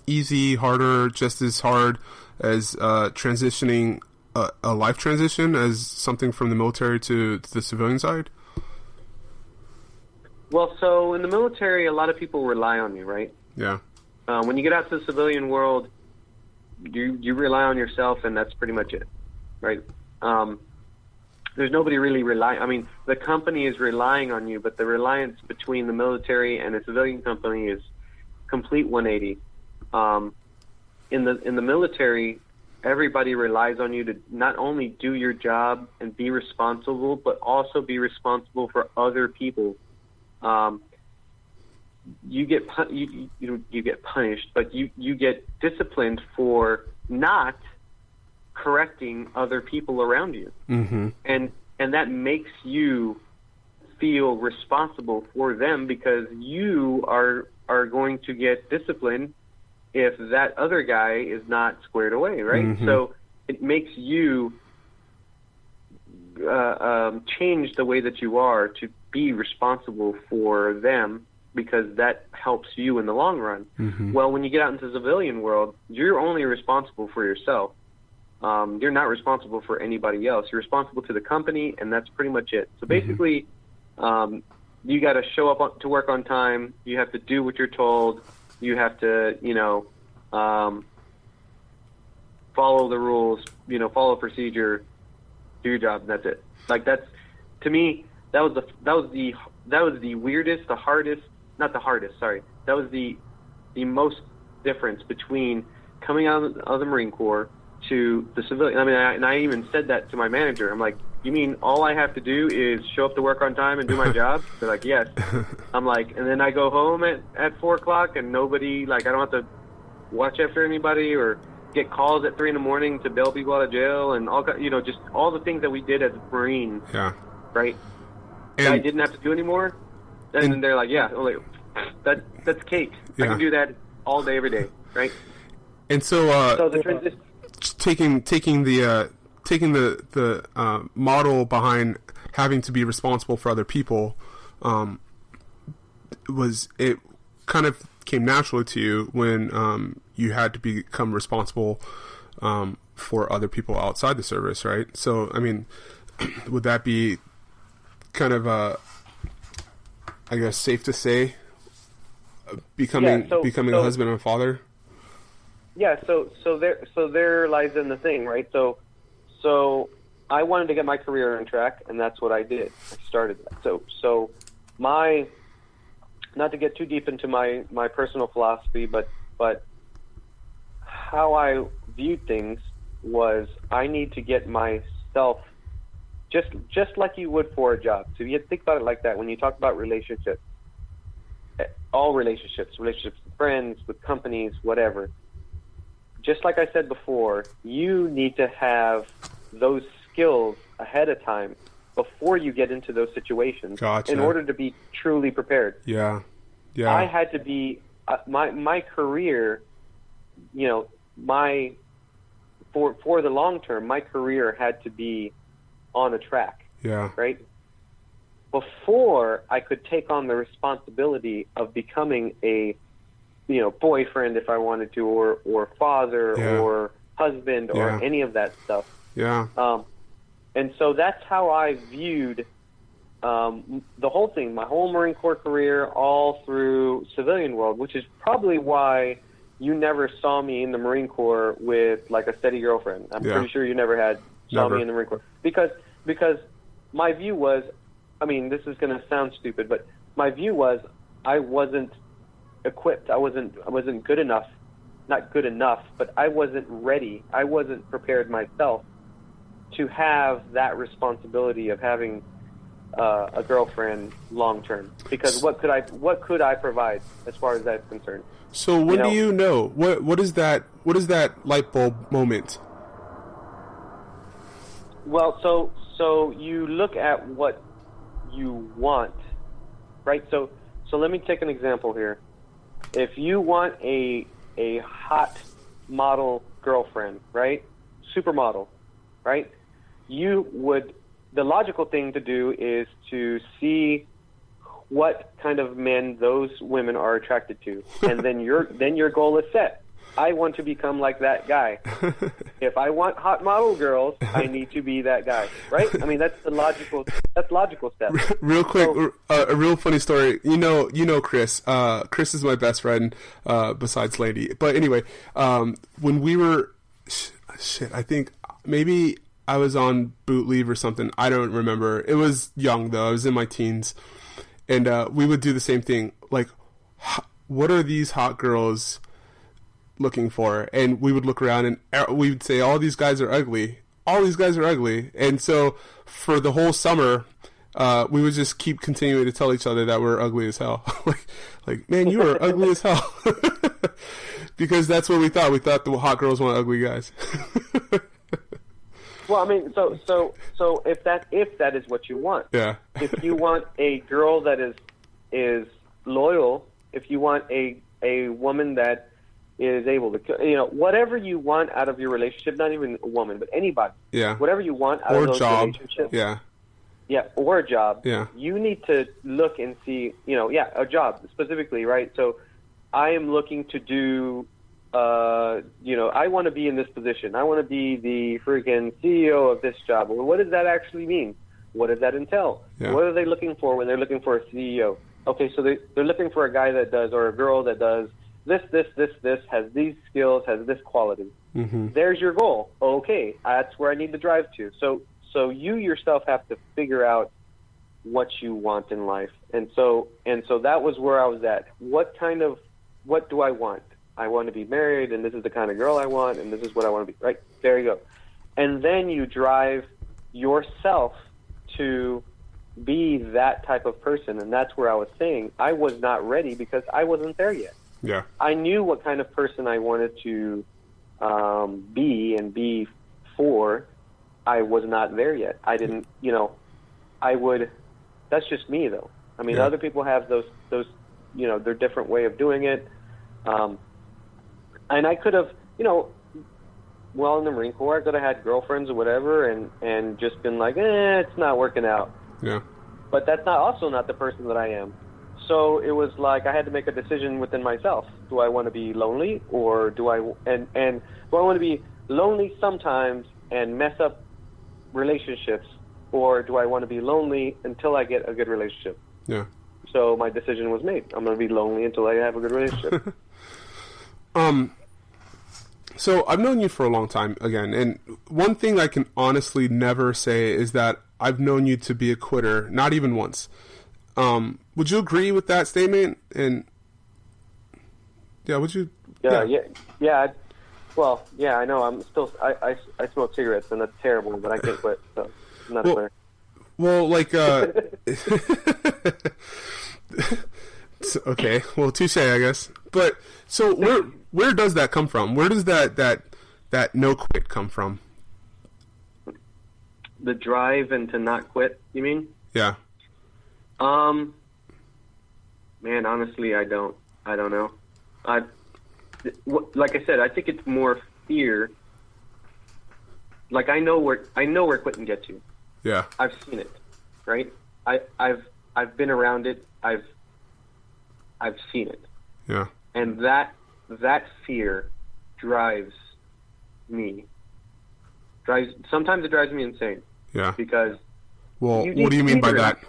easy, harder, just as hard as transitioning a life transition, as something from the military to the civilian side? Well, so in the military, a lot of people rely on you, right? Yeah. When you get out to the civilian world, you rely on yourself, and that's pretty much it, right? There's nobody really I mean, the company is relying on you, but the reliance between the military and a civilian company is complete 180. In the military, everybody relies on you to not only do your job and be responsible, but also be responsible for other people. You get punished, but you get disciplined for not correcting other people around you, Mm-hmm. and that makes you feel responsible for them, because you are going to get disciplined if that other guy is not squared away, right? Mm-hmm. So it makes you change the way that you are to be responsible for them, because that helps you in the long run. Mm-hmm. Well, when you get out into the civilian world, you're only responsible for yourself. You're not responsible for anybody else. You're responsible to the company, and that's pretty much it. So basically, you got to show up to work on time. You have to do what you're told. You have to, follow the rules, follow procedure, do your job, and that's it. Like, that's, to me, that was the weirdest, the hardest, not the hardest, sorry. That was the most difference between coming out of the Marine Corps to the civilian. I mean, I even said that to my manager. I'm like, you mean all I have to do is show up to work on time and do my job? They're like, yes. I'm like, and then I go home at 4 o'clock and nobody, like, I don't have to watch after anybody or get calls at 3 a.m. to bail people out of jail and all, just all the things that we did as Marines. Yeah. Right? And I didn't have to do anymore. And then they're like, yeah, that's cake. Yeah. I can do that all day, every day, right? And so the transition, taking the model behind having to be responsible for other people, it kind of came naturally to you when you had to become responsible for other people outside the service, right? So, I mean, would that be kind of I guess safe to say, becoming a husband and father? Yeah, so there lies in the thing, right? So I wanted to get my career on track, and that's what I did. I started that. So my, not to get too deep into my personal philosophy, but how I viewed things was I need to get myself just like you would for a job. So you think about it like that. When you talk about relationships, all relationships with friends, with companies, whatever. Just like I said before, you need to have those skills ahead of time before you get into those situations. Gotcha. In order to be truly prepared. Yeah. I had to be my career, for the long term, my career had to be on a track. Yeah. Right. Before I could take on the responsibility of becoming a, boyfriend if I wanted to, or father, or husband, or any of that stuff. Yeah. And so that's how I viewed the whole thing, my whole Marine Corps career, all through civilian world, which is probably why you never saw me in the Marine Corps with like a steady girlfriend. I'm pretty sure you never saw me in the Marine Corps because my view was, I mean, this is going to sound stupid, but my view was I wasn't equipped. I wasn't good enough. Not good enough, but I wasn't ready. I wasn't prepared myself to have that responsibility of having a girlfriend long term. Because what could I provide as far as that's concerned? So when do you know? What is that light bulb moment? Well, so you look at what you want, right? So let me take an example here. If you want a hot model girlfriend, right? Supermodel, right? The logical thing to do is to see what kind of men those women are attracted to, and then your goal is set. I want to become like that guy. If I want hot model girls, I need to be that guy, right? I mean, that's logical step. Real quick, a real funny story. You know Chris. Chris is my best friend, besides Lady. But anyway, when we were, I think maybe I was on boot leave or something. I don't remember. It was young though. I was in my teens, and we would do the same thing. Like, what are these hot girls looking for? And we would look around and we would say, all these guys are ugly. And so for the whole summer, we would just keep continuing to tell each other that we're ugly as hell. like, man, you are ugly as hell. Because that's what we thought. We thought the hot girls want ugly guys. Well, I mean, so if that is what you want, if you want a girl that is loyal, if you want a woman that is able to, whatever you want out of your relationship, not even a woman, but anybody, whatever you want out of those relationships, or a job, you need to look and see, a job specifically, right? So I am looking to do, I want to be in this position. I want to be the freaking CEO of this job. Well, what does that actually mean? What does that entail? Yeah. What are they looking for when they're looking for a CEO? Okay, so they're looking for a guy that does, or a girl that does this, has these skills, has this quality. Mm-hmm. There's your goal. Okay, that's where I need to drive to. So you yourself have to figure out what you want in life. And so that was where I was at. What do I want? I want to be married, and this is the kind of girl I want, and this is what I want to be. Right, there you go. And then you drive yourself to be that type of person, and that's where I was saying I was not ready because I wasn't there yet. Yeah, I knew what kind of person I wanted to be for. I was not there yet. I didn't, I would. That's just me, though. I mean, other people have those, their different way of doing it. And I could have, in the Marine Corps, I could have had girlfriends or whatever, and just been like, it's not working out. Yeah. But that's also not the person that I am. So it was like I had to make a decision within myself. Do I want to be lonely, or do I want to be lonely sometimes and mess up relationships, or do I want to be lonely until I get a good relationship? Yeah. So my decision was made. I'm going to be lonely until I have a good relationship. So I've known you for a long time again, and one thing I can honestly never say is that I've known you to be a quitter, not even once. Would you agree with that statement? And would you? Yeah. Well, yeah, I know. I'm still. I smoke cigarettes, and that's terrible. But I can't quit. So I'm not a quitter. Well, like, okay. Well, touche, I guess. But so where does that come from? Where does that no quit come from? The drive and to not quit, you mean? Yeah. Man, honestly, I don't know. I, like I said, I think it's more fear. Like I know where quitting gets you. Yeah. I've seen it, right? I've been around it. I've seen it. Yeah. And that fear drives me. Sometimes it drives me insane. Yeah. Because well, what do you mean by that?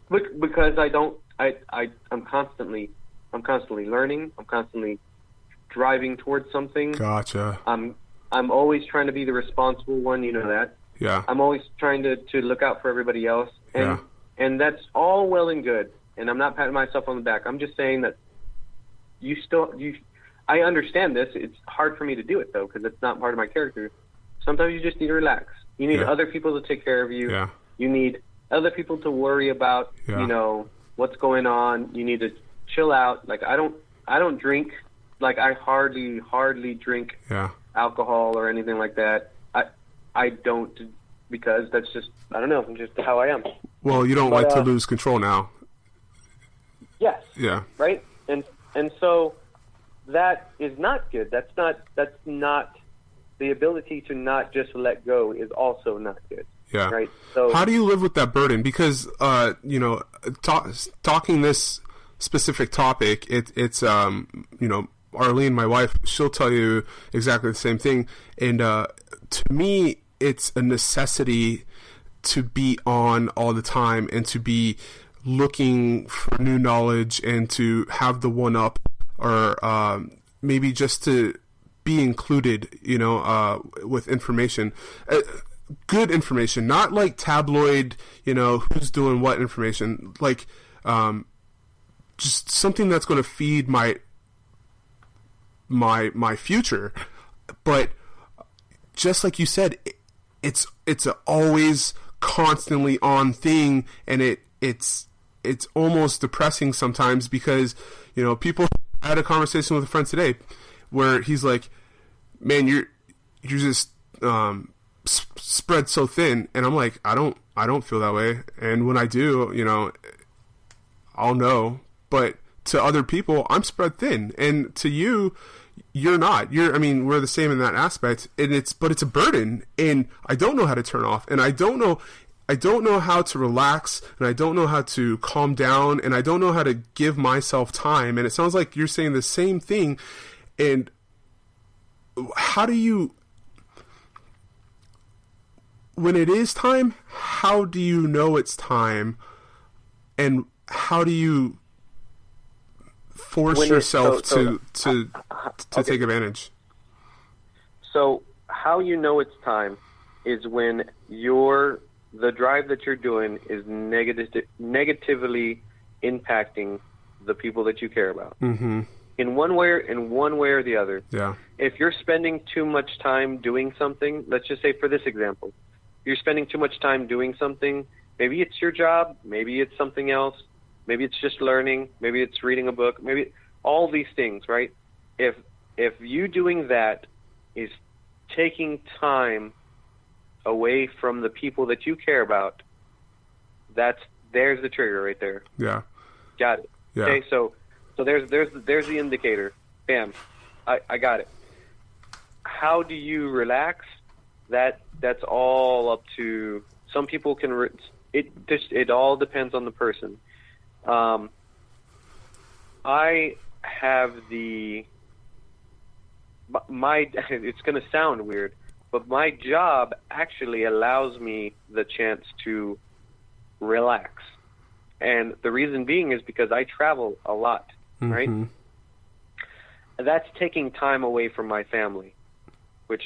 Because I'm constantly learning. I'm constantly driving towards something. Gotcha. I'm always trying to be the responsible one. You know that. Yeah. I'm always trying to look out for everybody else. And that's all well and good. And I'm not patting myself on the back. I'm just saying that I understand this. It's hard for me to do it though, because it's not part of my character. Sometimes you just need to relax. You need other people to take care of you. Yeah. You need other people to worry about, what's going on. You need to chill out. Like I don't drink. Like I hardly drink alcohol or anything like that. I don't, because that's just, I don't know, just how I am. Well, you don't like to lose control now. Yes. Yeah. Right? And so that is not good. That's not the ability to not just let go is also not good. Yeah. Right. So how do you live with that burden? Because talking this specific topic, it's Arlene, my wife, she'll tell you exactly the same thing. And to me, it's a necessity to be on all the time and to be looking for new knowledge and to have the one up, or maybe just to be included, with information. Good information, not like tabloid, who's doing what information, like just something that's going to feed my future. But just like you said, it's a always constantly on thing, and it's almost depressing sometimes because people. I had a conversation with a friend today where he's like, "Man, you're just spread so thin," and I'm like, I don't feel that way, and when I do, I'll know. But to other people, I'm spread thin, and to you, you're not. We're the same in that aspect, and it's a burden, and I don't know how to turn off, and I don't know how to relax, and I don't know how to calm down, and I don't know how to give myself time. And it sounds like you're saying the same thing. And how do you, when it is time, how do you know it's time, and how do you force yourself to take advantage? So how you know it's time is when the drive that you're doing is negatively impacting the people that you care about. Mm-hmm. In one way or the other. Yeah. If you're spending too much time doing something, let's just say for this example, you're spending too much time doing something, maybe it's your job, maybe it's something else, maybe it's just learning, maybe it's reading a book, maybe all these things, right? If you doing that is taking time away from the people that you care about, there's the trigger right there. Yeah. Got it. Yeah. Okay, so there's the indicator. Bam. I got it. How do you relax? That's all up to some people can it all depends on the person. I have my it's going to sound weird, but my job actually allows me the chance to relax. And the reason being is because I travel a lot, right? Mm-hmm. That's taking time away from my family, which,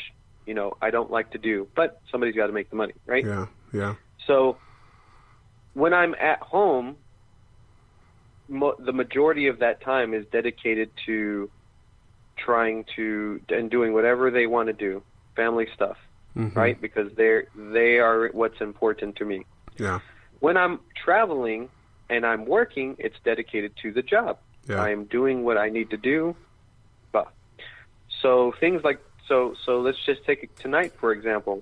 I don't like to do, but somebody's got to make the money, right? Yeah, yeah. So when I'm at home, the majority of that time is dedicated to trying to and doing whatever they want to do, family stuff, mm-hmm. right? Because they are what's important to me. Yeah. When I'm traveling and I'm working, it's dedicated to the job. Yeah. I am doing what I need to do. But so things like so let's just take it tonight, for example.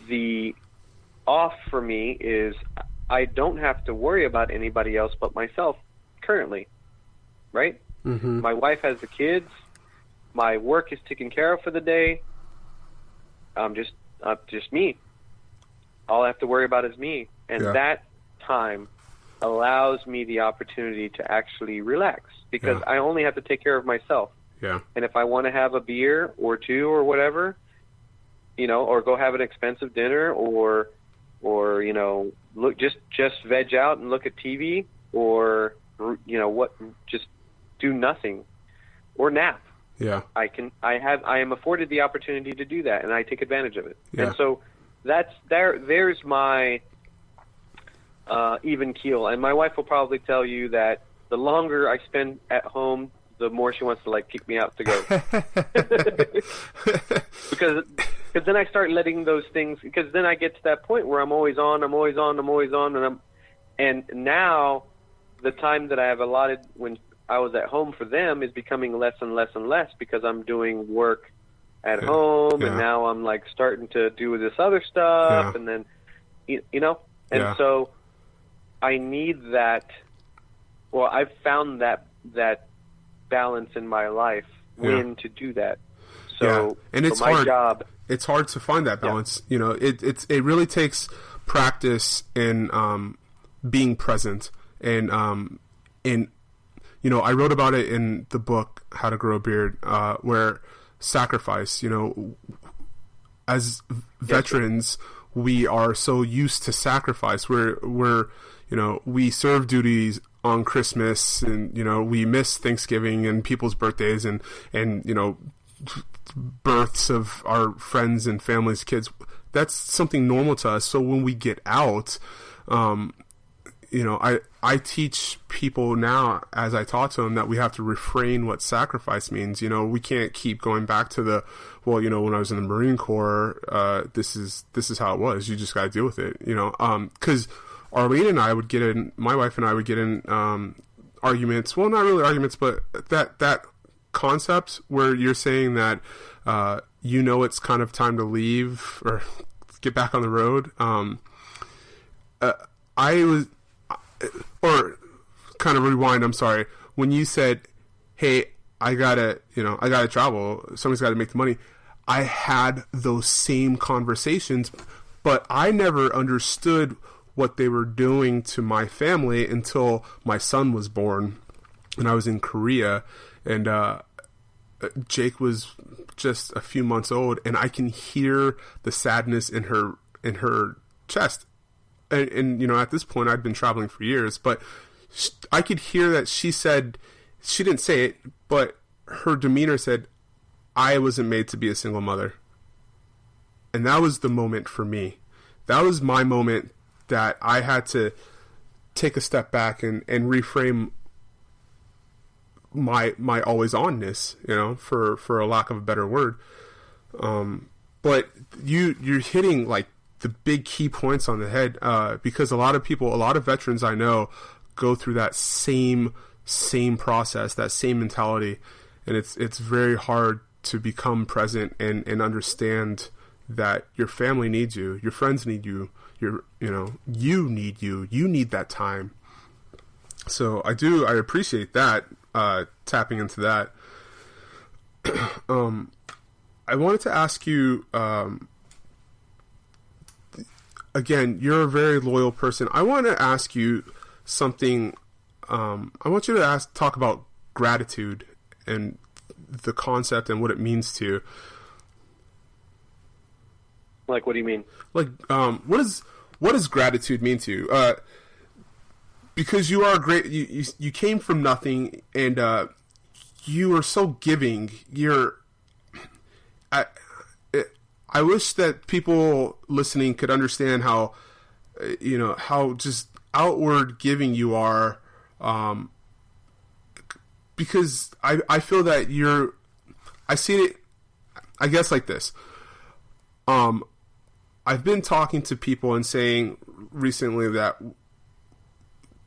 The off for me is I don't have to worry about anybody else but myself currently, right? My wife has the kids. My work is taken care of for the day. I'm just me. All I have to worry about is me. And that time allows me the opportunity to actually relax because I only have to take care of myself. Yeah. And if I want to have a beer or two or whatever, you know, or go have an expensive dinner or you know, look just veg out and look at TV or you know just do nothing or nap. Yeah. I am afforded the opportunity to do that and I take advantage of it. Yeah. And so there's my even keel. And my wife will probably tell you that the longer I spend at home, the more she wants to like kick me out to go. because then I start letting those things, because then I get to that point where I'm always on, and now the time that I have allotted when I was at home for them is becoming less and less and less because I'm doing work at home, and now I'm like starting to do this other stuff, and then you know, and so I need that. Well, I've found that balance in my life when to do that. So, and it's my hard. Job. It's hard to find that balance. You know, it really takes practice in being present, and you know, I wrote about it in the book How to Grow a Beard, where sacrifice. You know, as veterans, we are so used to sacrifice. We're you know, we serve duties on Christmas, and you know, we miss Thanksgiving and people's birthdays, and you know, births of our friends and families' kids. That's something normal to us. So when we get out, you know, I teach people now, as I taught to them, that we have to refrain what sacrifice means. You know, we can't keep going back to well, you know, when I was in the Marine Corps, this is how it was. You just got to deal with it. You know, because Arlene and I would get in, my wife and I would get in arguments. Well, not really arguments, but that concept where you're saying that you know, it's kind of time to leave or get back on the road. I was, or kind of rewind. I'm sorry. When you said, "Hey, I gotta travel. Somebody's got to make the money." I had those same conversations, but I never understood what they were doing to my family until my son was born, and I was in Korea, and Jake was just a few months old, and I can hear the sadness in her chest. And you know, at this point, I'd been traveling for years, but I could hear that she said, she didn't say it, but her demeanor said, I wasn't made to be a single mother. And that was the moment for me. That was my moment that I had to take a step back and reframe my always onness, you know, for a lack of a better word. But you're hitting like the big key points on the head, because a lot of veterans I know go through that same process, that same mentality, and it's very hard to become present and understand that your family needs you, your friends need you, you need that time. So I appreciate that, tapping into that. I wanted to ask you, again, you're a very loyal person. I want to ask you something. I want you to talk about gratitude and the concept and what it means to you. Like, what do you mean? Like, what does gratitude mean to you? Because you are great. You came from nothing, and you are so giving. I wish that people listening could understand how, you know, how just outward giving you are, because I feel that I see it, I guess, like this. I've been talking to people and saying recently that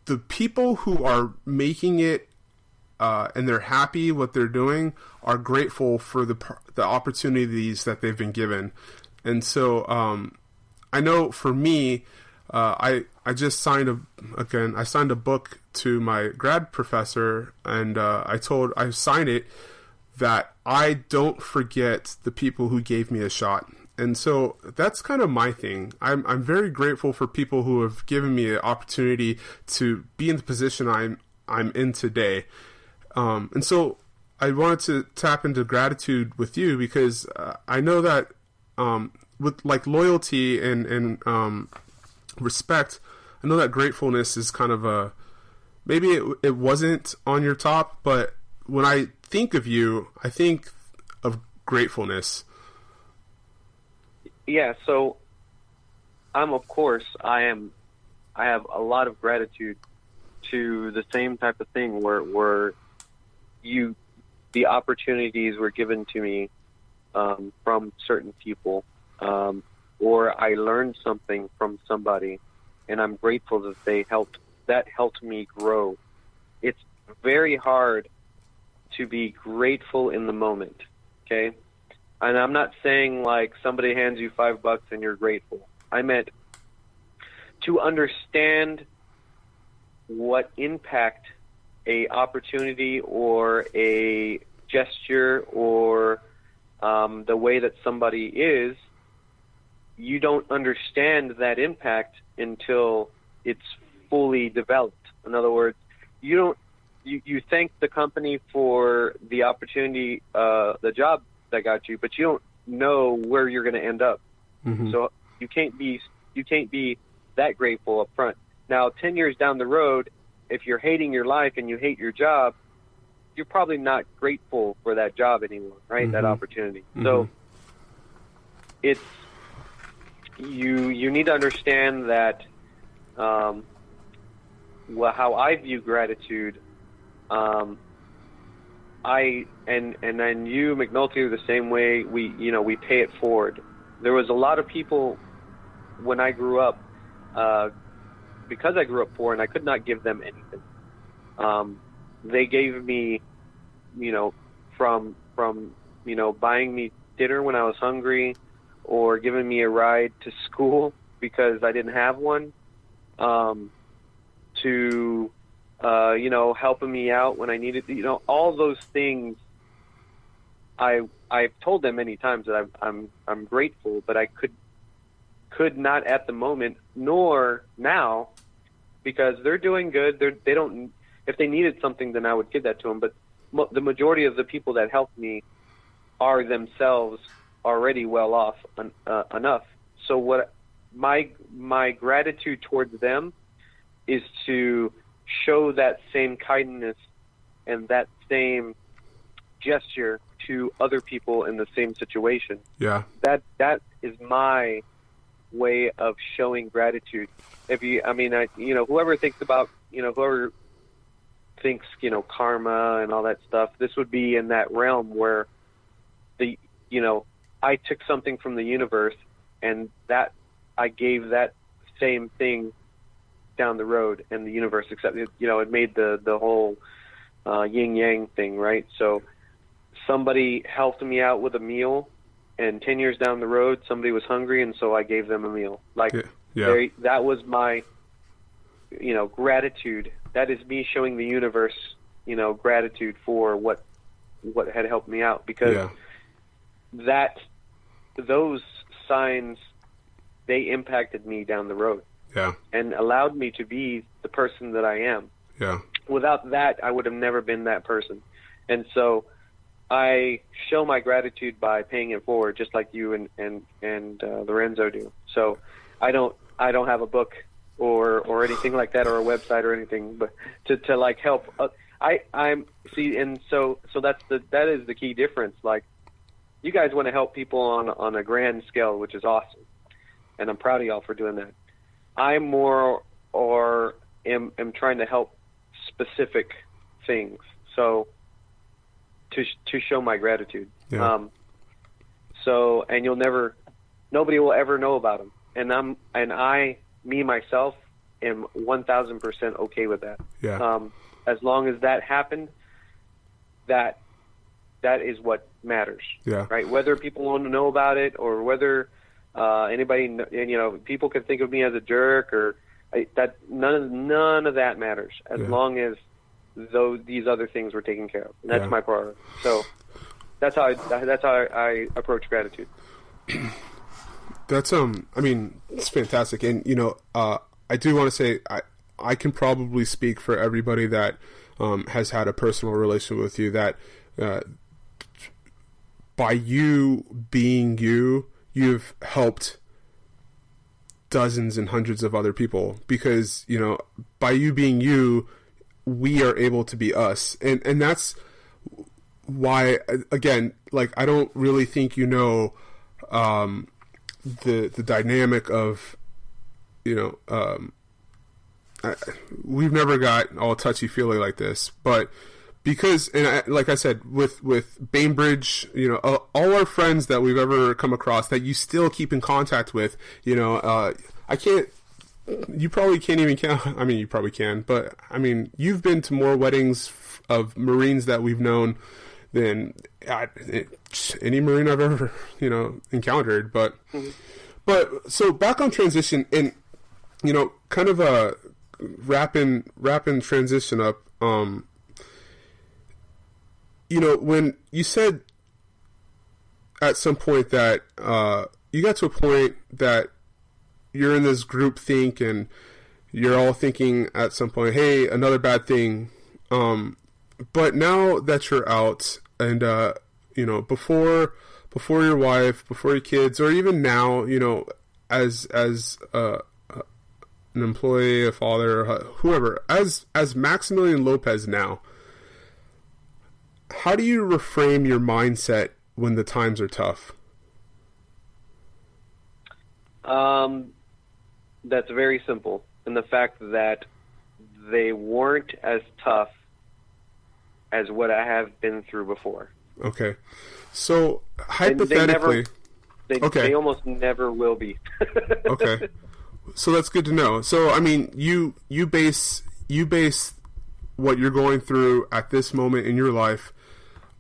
the people who are making it and they're happy what they're doing are grateful for the opportunities that they've been given. And so I know for me, I just signed a book to my grad professor, and I signed it that I don't forget the people who gave me a shot. And so that's kind of my thing. I'm very grateful for people who have given me an opportunity to be in the position I'm in today. And so I wanted to tap into gratitude with you, because I know that with like loyalty and respect, I know that gratefulness is kind of maybe it wasn't on your top, but when I think of you, I think of gratefulness. Yeah, so I have a lot of gratitude to the same type of thing where the opportunities were given to me from certain people, or I learned something from somebody, and I'm grateful that helped me grow. It's very hard to be grateful in the moment, okay? And I'm not saying like somebody hands you $5 and you're grateful. I meant to understand what impact a opportunity or a gesture or the way that somebody is. You don't understand that impact until it's fully developed. In other words, you thank the company for the opportunity, the job that got you, but you don't know where you're going to end up. Mm-hmm. So you can't be that grateful up front. Now, 10 years down the road, if you're hating your life and you hate your job, you're probably not grateful for that job anymore, right? Mm-hmm. That opportunity. Mm-hmm. So it's you need to understand that how I view gratitude. And then you, McNulty, are the same way. We pay it forward. There was a lot of people when I grew up, because I grew up poor and I could not give them anything. They gave me, from buying me dinner when I was hungry, or giving me a ride to school because I didn't have one, to helping me out when I needed, all those things. I've told them many times that I'm grateful, but I could not at the moment, nor now, because they're doing good. They don't. If they needed something, then I would give that to them. But the majority of the people that helped me are themselves already well off enough. So what my gratitude towards them is to show that same kindness and that same gesture to other people in the same situation. Yeah. That is my way of showing gratitude. Whoever thinks about, whoever thinks, karma and all that stuff, this would be in that realm where I took something from the universe and that I gave that same thing down the road, and the universe accepted. It made the whole yin yang thing, right? So somebody helped me out with a meal, and 10 years down the road, somebody was hungry, and so I gave them a meal. That was my, gratitude. That is me showing the universe, gratitude for what had helped me out, because those signs, they impacted me down the road. Yeah. And allowed me to be the person that I am. Yeah. Without that, I would have never been that person. And so I show my gratitude by paying it forward, just like you and Lorenzo do. So I don't have a book or anything like that, or a website or anything, but to like help. I'm see, and so that is the key difference. Like, you guys want to help people on a grand scale, which is awesome, and I'm proud of y'all for doing that. I'm more am trying to help specific things, so to show my gratitude. Yeah. And nobody will ever know about them, and I myself am 1,000% okay with that. Yeah. As long as that happened, that is what matters. Yeah. Right. Whether people want to know about it or whether Anybody, people can think of me as a jerk none of that matters as long as these other things were taken care of. And that's my priority. So that's how I approach gratitude. That's it's fantastic. And I do want to say I can probably speak for everybody that has had a personal relation with you, that by you being you've helped dozens and hundreds of other people, because by you being you, we are able to be us. And that's why, again, like, I don't really think the dynamic of we've never got all touchy-feely like this, but because, like I said, with Bainbridge, all our friends that we've ever come across that you still keep in contact with, you probably can't even count. I mean, you probably can, but I mean, you've been to more weddings of Marines that we've known than any Marine I've ever, encountered. But, so back on transition, and kind of a wrapping transition up. When you said at some point that you got to a point that you're in this group think and you're all thinking at some point, hey, another bad thing. But now that you're out and, before your wife, before your kids, or even now, as an employee, a father, whoever, as Maximilian Lopez now, how do you reframe your mindset when the times are tough? That's very simple. And the fact that they weren't as tough as what I have been through before. Okay. So hypothetically, they almost never will be. Okay. So that's good to know. So, I mean, you base what you're going through at this moment in your life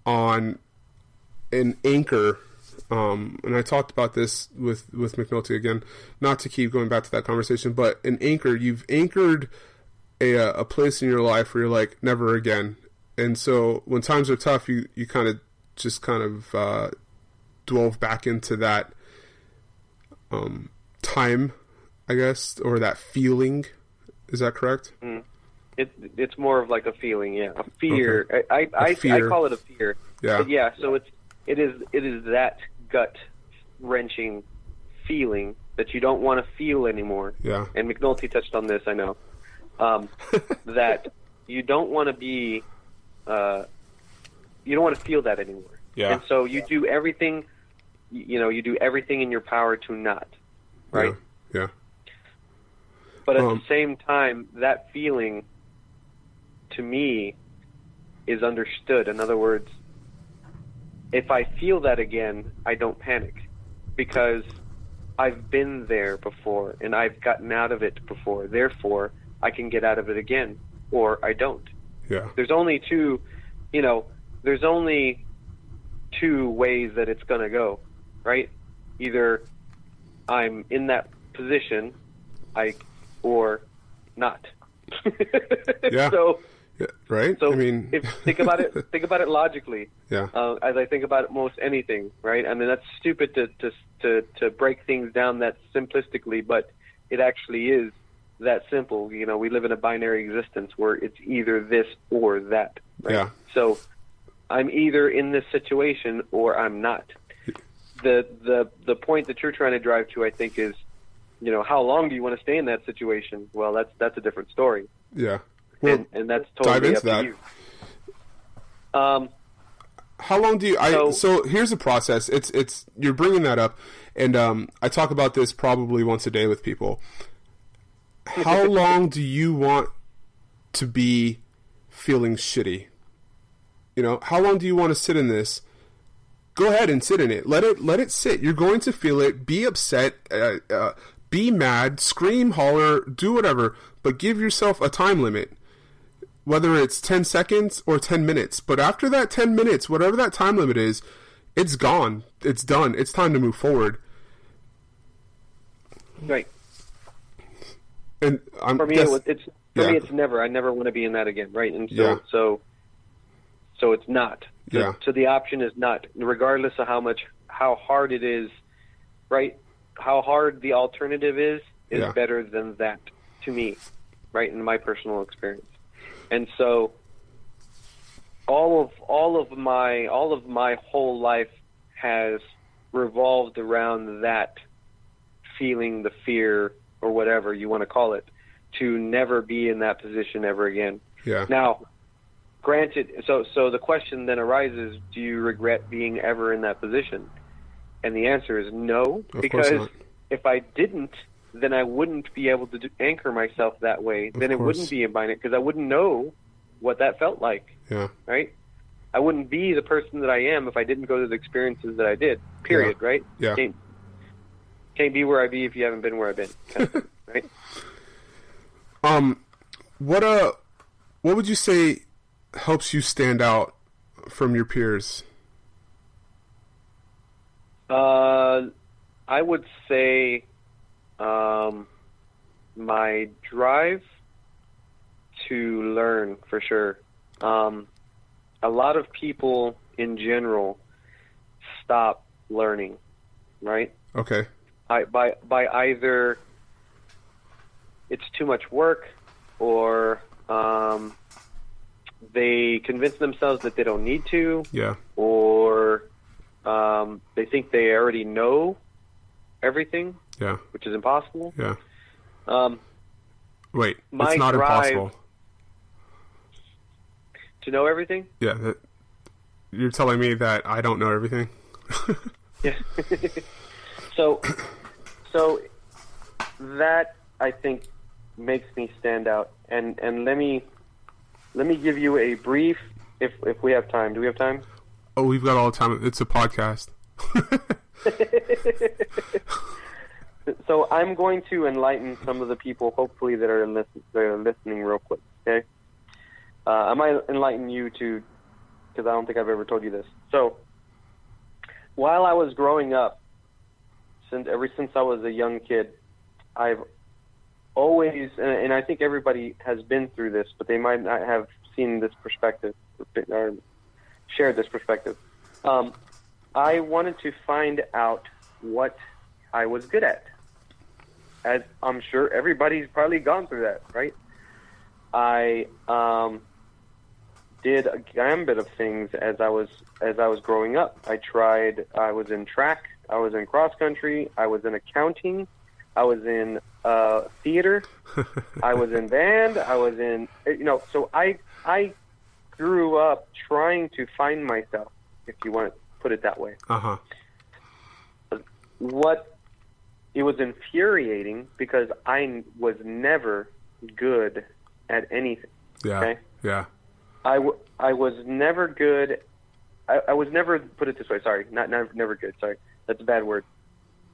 on an anchor, and I talked about this with McNulty again, not to keep going back to that conversation, but an anchor. You've anchored a place in your life where you're like, never again. And so when times are tough, you kind of delve back into that time, I guess, or that feeling. Is that correct? It's more of like a feeling, a fear. Okay. I call it a fear. Yeah. But so it is that gut wrenching feeling that you don't want to feel anymore. Yeah. And McNulty touched on this, I know. That you don't want to be, you don't want to feel that anymore. Yeah. And so you do everything, you do everything in your power to not, right? Yeah. But at the same time, that feeling, to me, is understood. In other words, if I feel that again, I don't panic, because I've been there before and I've gotten out of it before. Therefore, I can get out of it again, or I don't. Yeah. There's only two ways that it's going to go, right? Either I'm in that position, or not. Yeah. So, yeah, right. So I mean, think about it logically. Yeah. As I think about most anything, right? I mean, that's stupid to break things down that simplistically, but it actually is that simple. We live in a binary existence where it's either this or that. Right? Yeah. So I'm either in this situation or I'm not. The point that you're trying to drive to, I think, is, how long do you want to stay in that situation? Well, that's a different story. Yeah. Well, and that's totally up to you. How long do you? So here's the process. It's you're bringing that up, and I talk about this probably once a day with people. How long do you want to be feeling shitty? How long do you want to sit in this? Go ahead and sit in it. Let it sit. You're going to feel it. Be upset. Be mad. Scream, holler, do whatever. But give yourself a time limit. Whether it's 10 seconds or 10 minutes. But after that 10 minutes, whatever that time limit is, it's gone. It's done. It's time to move forward. Right. And for me, it's never. I never want to be in that again, right? And so it's not. So the option is not, regardless of how hard it is, right? How hard the alternative is better than that to me, right? In my personal experience, and so all of my whole life has revolved around that feeling, the fear, or whatever you want to call it, to never be in that position ever again. Yeah. Now, granted, so the question then arises: do you regret being ever in that position? And the answer is no, because if I didn't, then I wouldn't be able to anchor myself that way. Then it wouldn't be in my, because I wouldn't know what that felt like. Yeah. Right? I wouldn't be the person that I am if I didn't go through the experiences that I did. Period. Yeah. Right? Yeah. Can't be where I be if you haven't been where I've been. Kind of thing, right? What would you say helps you stand out from your peers? I would say my drive to learn, for sure. A lot of people in general stop learning, right? Okay. By either it's too much work, or they convince themselves that they don't need to, or they think they already know everything, which is impossible. Wait, it's not impossible to know everything. You're telling me that I don't know everything? Yeah. So that, I think, makes me stand out. And let me give you a brief, if we have time. Do we have time? Oh, we've got all the time. It's a podcast. So I'm going to enlighten some of the people, hopefully, that are listening real quick. Okay. I might enlighten you too, because I don't think I've ever told you this. So while I was growing up, ever since I was a young kid, I've always, and I think everybody has been through this, but they might not have seen this perspective or shared this perspective. I wanted to find out what I was good at. As I'm sure everybody's probably gone through that, right? I did a gambit of things as I was growing up. I was in track, I was in cross country, I was in accounting, I was in theater, I was in band, I was in, so I grew up trying to find myself, if you want to put it that way. It was infuriating because I was never good at anything. Okay? I was never good. I was never, put it this way, sorry, not never good, sorry, that's a bad word.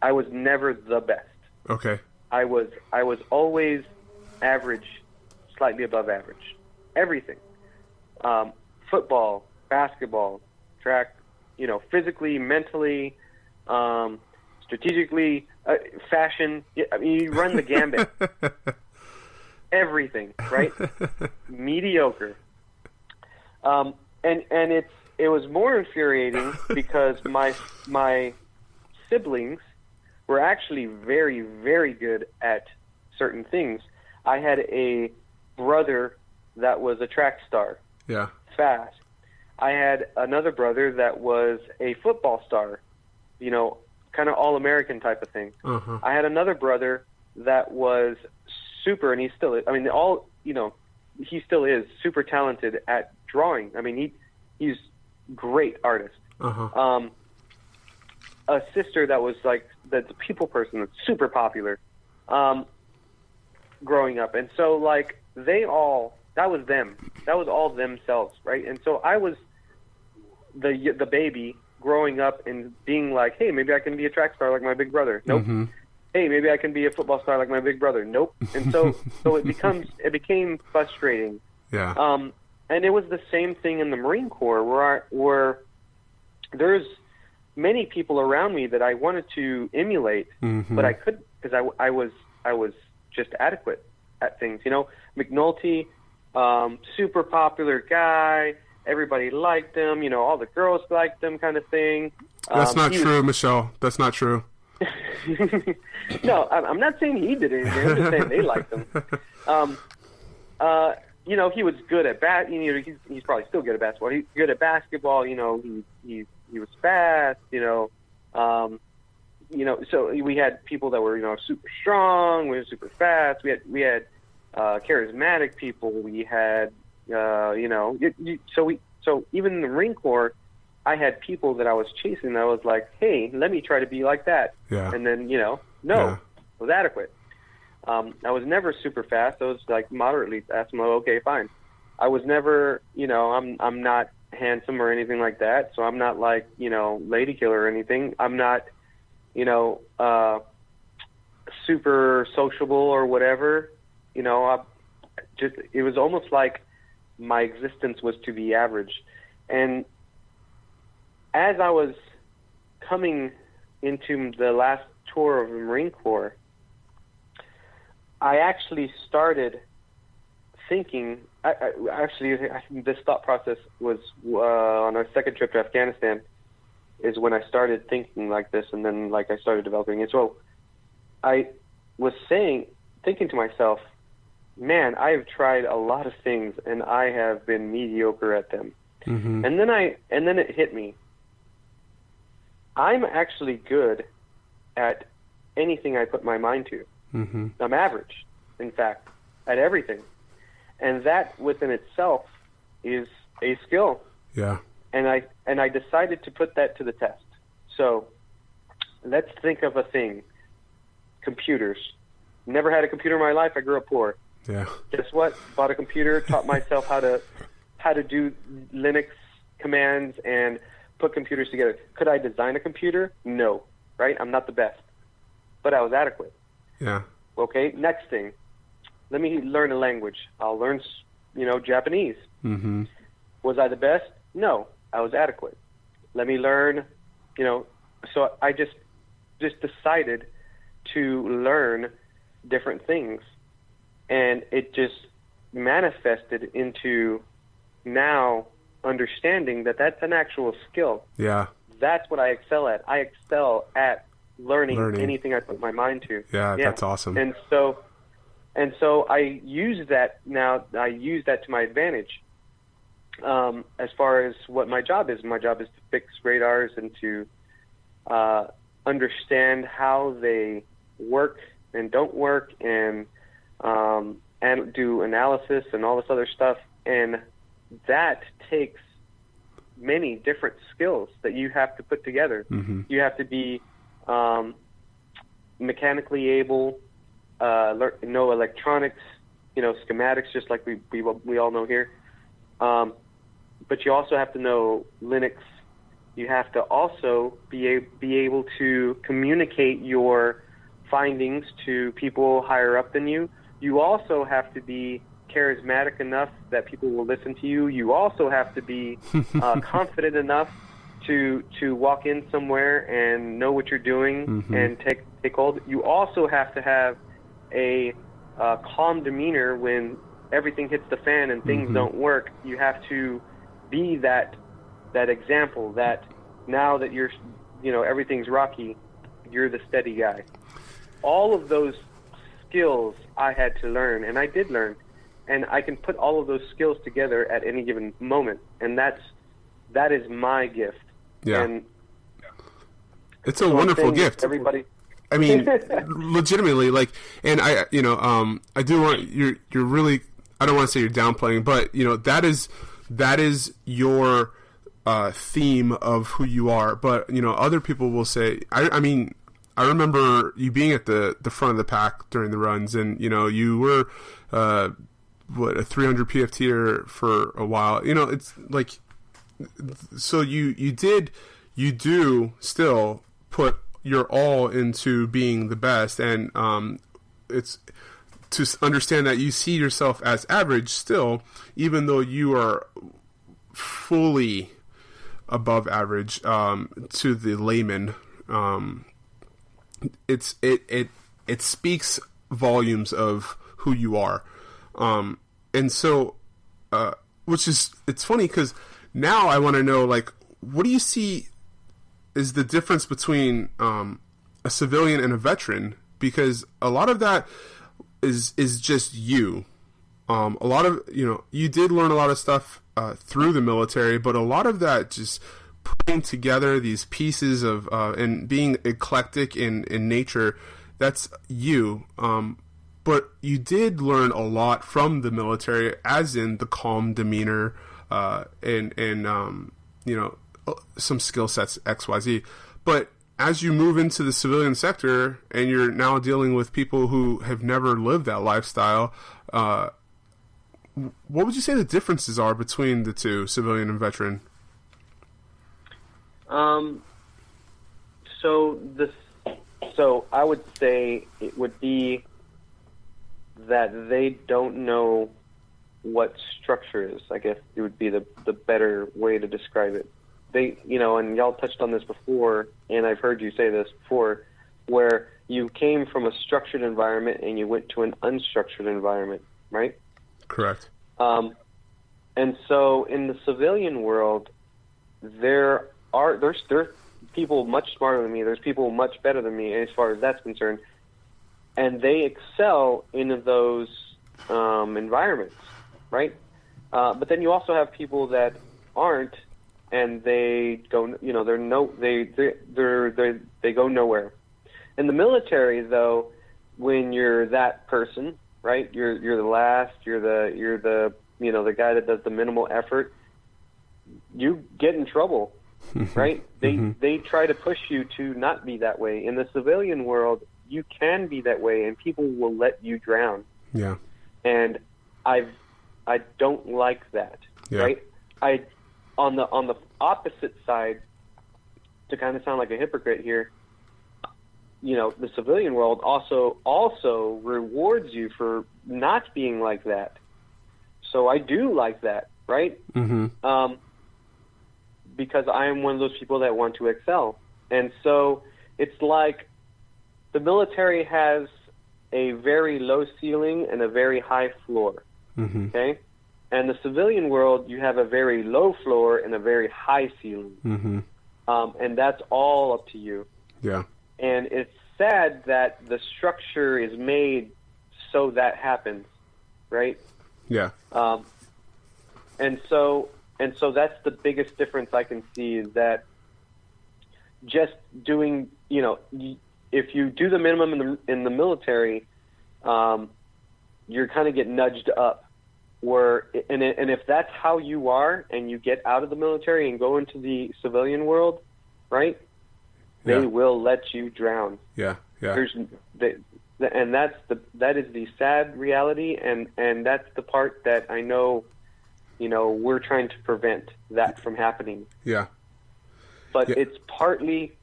I was never the best. Okay. I was always average, slightly above average. Everything. Football, basketball, track, physically, mentally, strategically, fashion. I mean, you run the gambit. Everything, right? Mediocre. And it was more infuriating because my siblings were actually very, very good at certain things. I had a brother that was a track star. Fast. I had another brother that was a football star, kind of all-American type of thing. I had another brother that was super, and he still is, he still is super talented at drawing. I mean, he's great artist. A sister that was that's a people person that's super popular growing up. And so, that was them. That was all themselves, right? And so I was the baby growing up and being like, hey, maybe I can be a track star like my big brother. Nope. Hey, maybe I can be a football star like my big brother. Nope. And so it became frustrating. And it was the same thing in the Marine Corps where there's many people around me that I wanted to emulate, but because I was just adequate at things. You know, McNulty, super popular guy. Everybody liked him. You know, all the girls liked him, kind of thing. That's not true, Michelle. That's not true. No, I'm not saying he did anything. I'm just saying they liked him. You know, he was good at he's probably still good at basketball. He's good at basketball. You know, he was fast. You know, so we had people that were, you know, super strong. We were super fast. We had charismatic people. We had you know, so even in the Marine Corps, I had people that I was chasing. I was like, hey, let me try to be like that. Yeah. And then, you know, I was adequate. I was never super fast. I was like moderately fast. I'm like, okay, fine. I was never, you know, I'm not handsome or anything like that. So I'm not like, you know, lady killer or anything. I'm not, you know, super sociable or whatever. You know, it was almost like my existence was to be average. And as I was coming into the last tour of the Marine Corps, I actually started thinking, this thought process was on our second trip to Afghanistan is when I started thinking like this, and then like I started developing it. So I was thinking to myself, man, I've tried a lot of things and I have been mediocre at them. Mm-hmm. And then it hit me. I'm actually good at anything I put my mind to. Mm-hmm. I'm average, in fact, at everything. And that within itself is a skill. Yeah. And I decided to put that to the test. So let's think of a thing. Computers. Never had a computer in my life. I grew up poor. Yeah. Guess what? Bought a computer, taught myself how to do Linux commands and put computers together. Could I design a computer? No. Right? I'm not the best. But I was adequate. Yeah. Okay, next thing. Let me learn a language. I'll learn, you know, Japanese. Mm-hmm. Was I the best? No. I was adequate. Let me learn, you know, so I just decided to learn different things. And it just manifested into now understanding that that's an actual skill. Yeah. That's what I excel at. I excel at learning. Anything I put my mind to. Yeah, that's awesome. And so I use that now. I use that to my advantage. As far as what my job is to fix radars and to understand how they work and don't work, and do analysis and all this other stuff. And that takes many different skills that you have to put together. Mm-hmm. You have to be mechanically able, know electronics, you know, schematics, just like we all know here. But you also have to know Linux. You have to also be able to communicate your findings to people higher up than you. You also have to be charismatic enough that people will listen to you. You also have to be confident enough to walk in somewhere and know what you're doing. Mm-hmm. And take hold. You also have to have a calm demeanor when everything hits the fan and things mm-hmm. don't work. You have to be that example that now that you're, you know, everything's rocky, you're the steady guy. All of those skills I had to learn, and I did learn, and I can put all of those skills together at any given moment, and that is my gift. Yeah, and it's a wonderful gift. Everybody, I mean, legitimately, like, and I do want you're really. I don't want to say you're downplaying, but you know that is your theme of who you are. But you know, other people will say, I mean. I remember you being at the front of the pack during the runs, and you know you were a 300 PFTer for a while. You know, it's like so you do still put your all into being the best, and it's to understand that you see yourself as average still, even though you are fully above average to the layman. It it speaks volumes of who you are. And so, it's funny because now I want to know, like, what do you see is the difference between a civilian and a veteran? Because a lot of that is just you. A lot of, you did learn a lot of stuff through the military, but a lot of that just putting together these pieces of and being eclectic in nature, that's you. But you did learn a lot from the military, as in the calm demeanor and some skill sets XYZ. But as you move into the civilian sector and you're now dealing with people who have never lived that lifestyle, what would you say the differences are between the two, civilian and veteran? So I would say it would be that they don't know what structure is. I guess it would be the better way to describe it. They, and y'all touched on this before, and I've heard you say this before, where you came from a structured environment and you went to an unstructured environment, right? Correct. And so in the civilian world, there's people much smarter than me. There's people much better than me as far as that's concerned, and they excel in those environments, right? But then you also have people that aren't, and they go, they go nowhere. In the military, though, when you're that person, right? You're the last. You're the the guy that does the minimal effort. You get in trouble, right? They try to push you to not be that way. In the civilian world, you can be that way, and people will let you drown. Yeah. And I don't like that, right? On the opposite side, to kind of sound like a hypocrite here, the civilian world also rewards you for not being like that. So I do like that, right? Mm-hmm. Because I am one of those people that want to excel. And so it's like the military has a very low ceiling and a very high floor, okay? And the civilian world, you have a very low floor and a very high ceiling. And that's all up to you. Yeah. And it's sad that the structure is made so that happens, right? Yeah. And so that's the biggest difference I can see, is that just doing, if you do the minimum in the military, you're kind of get nudged up. And if that's how you are, and you get out of the military and go into the civilian world, right? They will let you drown. Yeah, yeah. And that is the sad reality, and that's the part that I know, we're trying to prevent that from happening. Yeah. But it's partly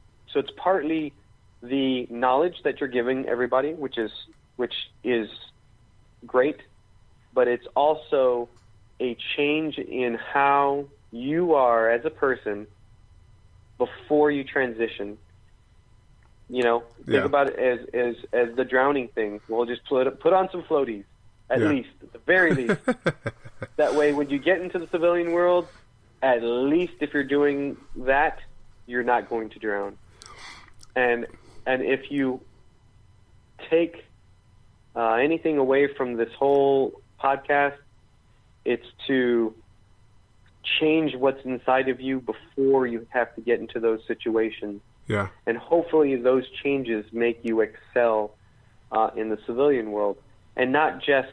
the knowledge that you're giving everybody, which is great, but it's also a change in how you are as a person before you transition. Think about it as the drowning thing. We'll just put on some floaties, at least, at the very least. That way, when you get into the civilian world, at least if you're doing that, you're not going to drown. And if you take anything away from this whole podcast, it's to change what's inside of you before you have to get into those situations. Yeah. And hopefully those changes make you excel in the civilian world, and not just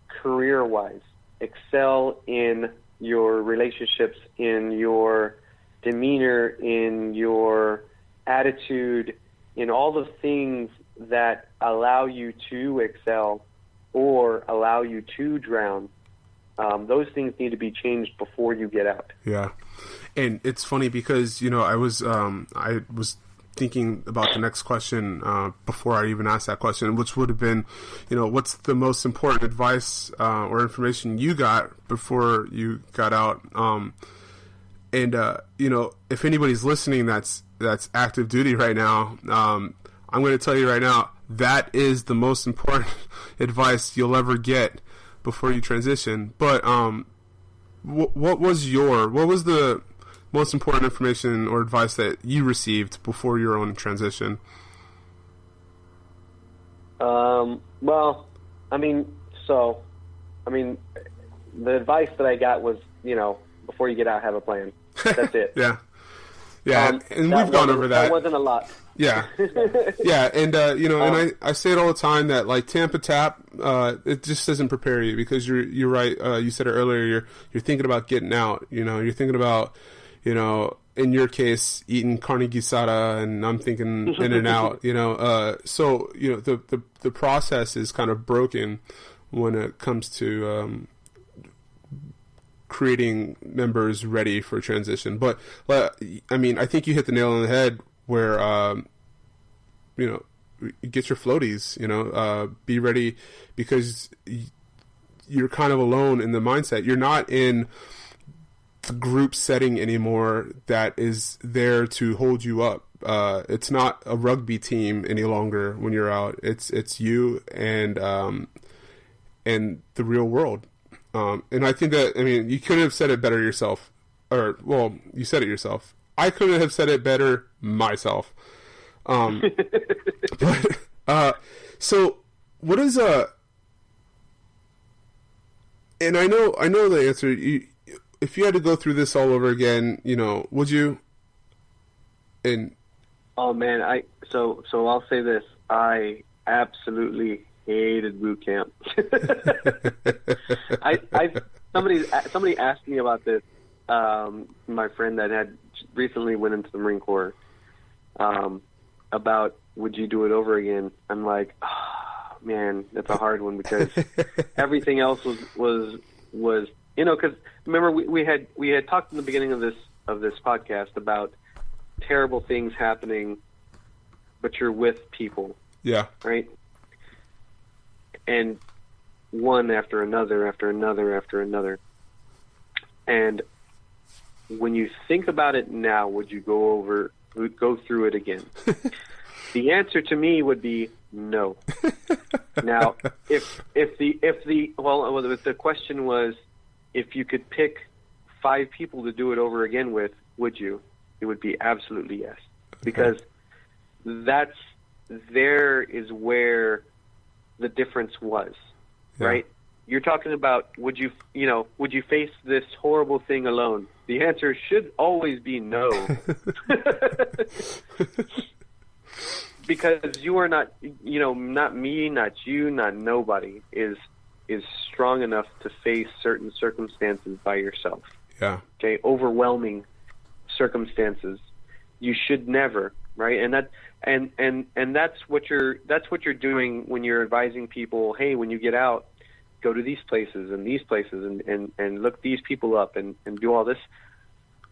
career-wise. Excel in your relationships, in your demeanor, in your attitude, in all the things that allow you to excel or allow you to drown. Those things need to be changed before you get out. Yeah. And it's funny because, I was thinking about the next question before I even asked that question, which would have been, what's the most important advice or information you got before you got out? If anybody's listening that's active duty right now, I'm going to tell you right now, that is the most important advice you'll ever get before you transition. But what was the most important information or advice that you received before your own transition? Well, the advice that I got was, before you get out, have a plan. That's it. Yeah. And we've gone over that. That wasn't a lot. Yeah. Yeah. And, and I say it all the time that, like, Tampa Tap, it just doesn't prepare you, because you're right. You said it earlier, you're thinking about getting out, you're thinking about, in your case, eating carne guisada, and I'm thinking in and out, so, the process is kind of broken when it comes to, creating members ready for transition. But I think you hit the nail on the head where get your floaties, be ready, because you're kind of alone in the mindset. You're not in the group setting anymore that is there to hold you up. It's not a rugby team any longer when you're out. It's you and the real world. And I think that, you couldn't have said it better yourself. You said it yourself. I couldn't have said it better myself. So what is and I know the answer. If you had to go through this all over again, would you? And oh man, so I'll say this: I absolutely hated boot camp. Somebody asked me about this. My friend that had recently went into the Marine Corps, about would you do it over again? I'm like, oh, man, that's a hard one, because everything else was because remember we had talked in the beginning of this podcast about terrible things happening, but you're with people. Yeah. Right. And one after another, after another, after another. And when you think about it now, would you go through it again? The answer to me would be no. Now, if the question was, if you could pick 5 people to do it over again with, would you? It would be absolutely yes, because there is where the difference was, right? You're talking about, would you face this horrible thing alone? The answer should always be no. Because you are not, not me, not you, not nobody is strong enough to face certain circumstances by yourself. Yeah. Okay, overwhelming circumstances. You should never, right? And that's what you're doing when you're advising people, hey, when you get out, go to these places and look these people up and do all this.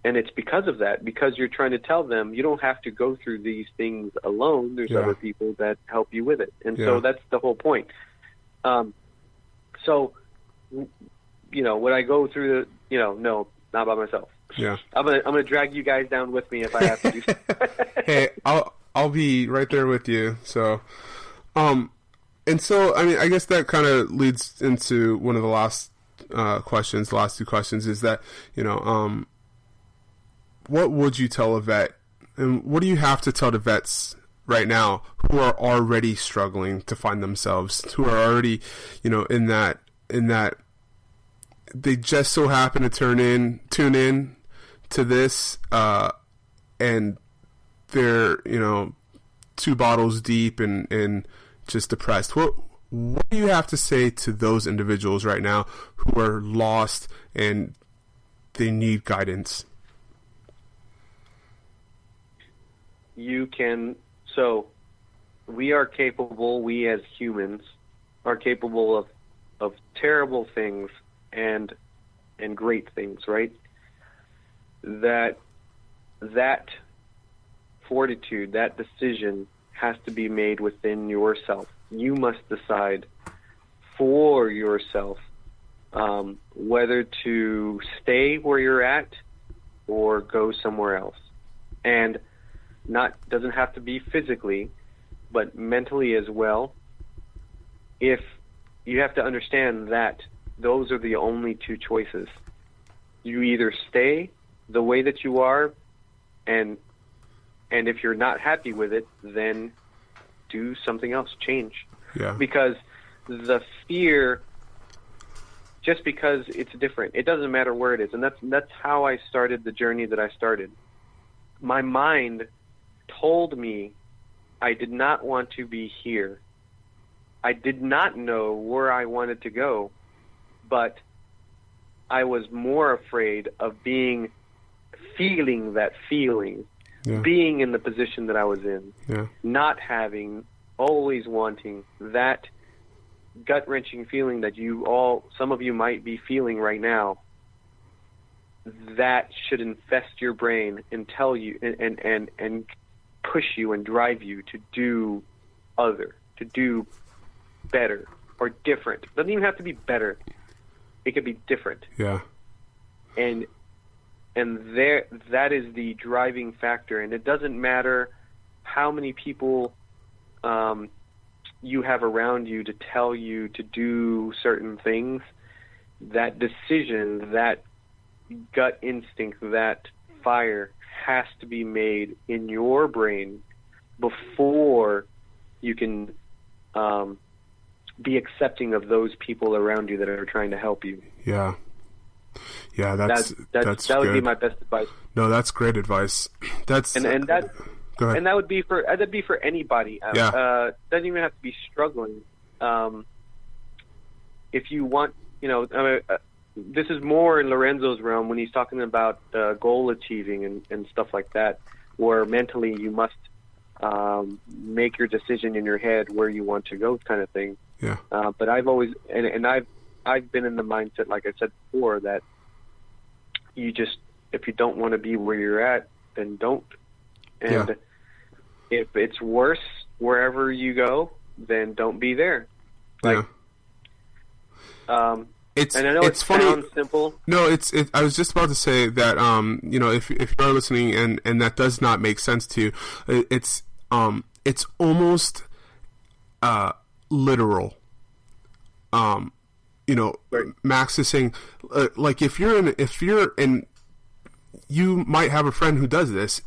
And it's because of that, because you're trying to tell them you don't have to go through these things alone. There's other people that help you with it. And so that's the whole point. So, would I go through no, not by myself. Yeah. I'm gonna drag you guys down with me if I have to do that. Hey, I'll be right there with you. So, and so, I guess that kind of leads into one of the last questions, the last 2 questions, is that, what would you tell a vet, and what do you have to tell the vets right now who are already struggling to find themselves, who are already, in that they just so happen to tune in to this, and they're, 2 bottles deep and just depressed. What do you have to say to those individuals right now who are lost and they need guidance? We are capable, we as humans are capable of terrible things and great things, right? That fortitude, that decision has to be made within yourself. You must decide for yourself whether to stay where you're at or go somewhere else. And doesn't have to be physically, but mentally as well, if you have to understand that those are the only two choices. You either stay the way that you are, and if you're not happy with it, then do something else, change. Yeah. Because the fear, just because it's different, it doesn't matter where it is. And that's how I started the journey that I started. My mind told me I did not want to be here. I did not know where I wanted to go, but I was more afraid of feeling that feeling, being in the position that I was in, not having, always wanting that gut-wrenching feeling that some of you might be feeling right now. That should infest your brain and tell you and push you and drive you to do to do better or different. It doesn't even have to be better. It could be different. Yeah. And that is the driving factor. And it doesn't matter how many people you have around you to tell you to do certain things. That decision, that gut instinct, that fire has to be made in your brain before you can be accepting of those people around you that are trying to help you. Yeah. Yeah, that would be my best advice. No, that's great advice. That's and that go ahead. And that'd be for anybody. Yeah. Doesn't even have to be struggling. If you want, this is more in Lorenzo's realm when he's talking about goal achieving and stuff like that, where mentally you must make your decision in your head where you want to go, kind of thing. Yeah. But I've always I've been in the mindset, like I said before, that if you don't want to be where you're at, then don't. And if it's worse wherever you go, then don't be there. Like, and I know it sounds simple. No, I was just about to say that if you're listening and that does not make sense to you, it's almost literal. Right. Max is saying, like, if you're in, you might have a friend who does this.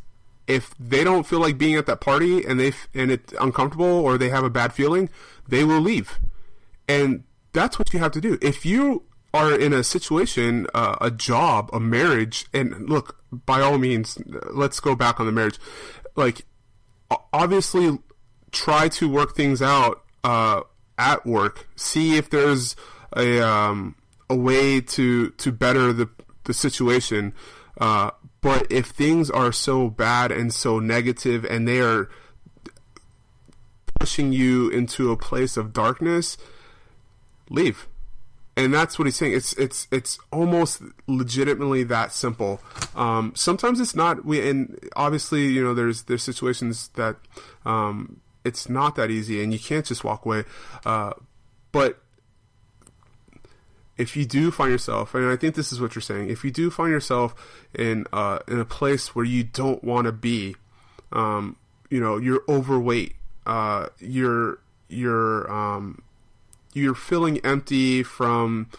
If they don't feel like being at that party and it's uncomfortable or they have a bad feeling, they will leave. And that's what you have to do. If you are in a situation, a job, a marriage, and look, by all means, let's go back on the marriage. Like, obviously, try to work things out at work. See if there's a way to better the situation. But if things are so bad and so negative and they are pushing you into a place of darkness, leave. And that's what he's saying. It's almost legitimately that simple. Sometimes it's not. And obviously, there's situations that it's not that easy, and you can't just walk away. But if you do find yourself, and I think this is what you're saying, if you do find yourself in a place where you don't want to be, you're overweight, you're feeling empty from,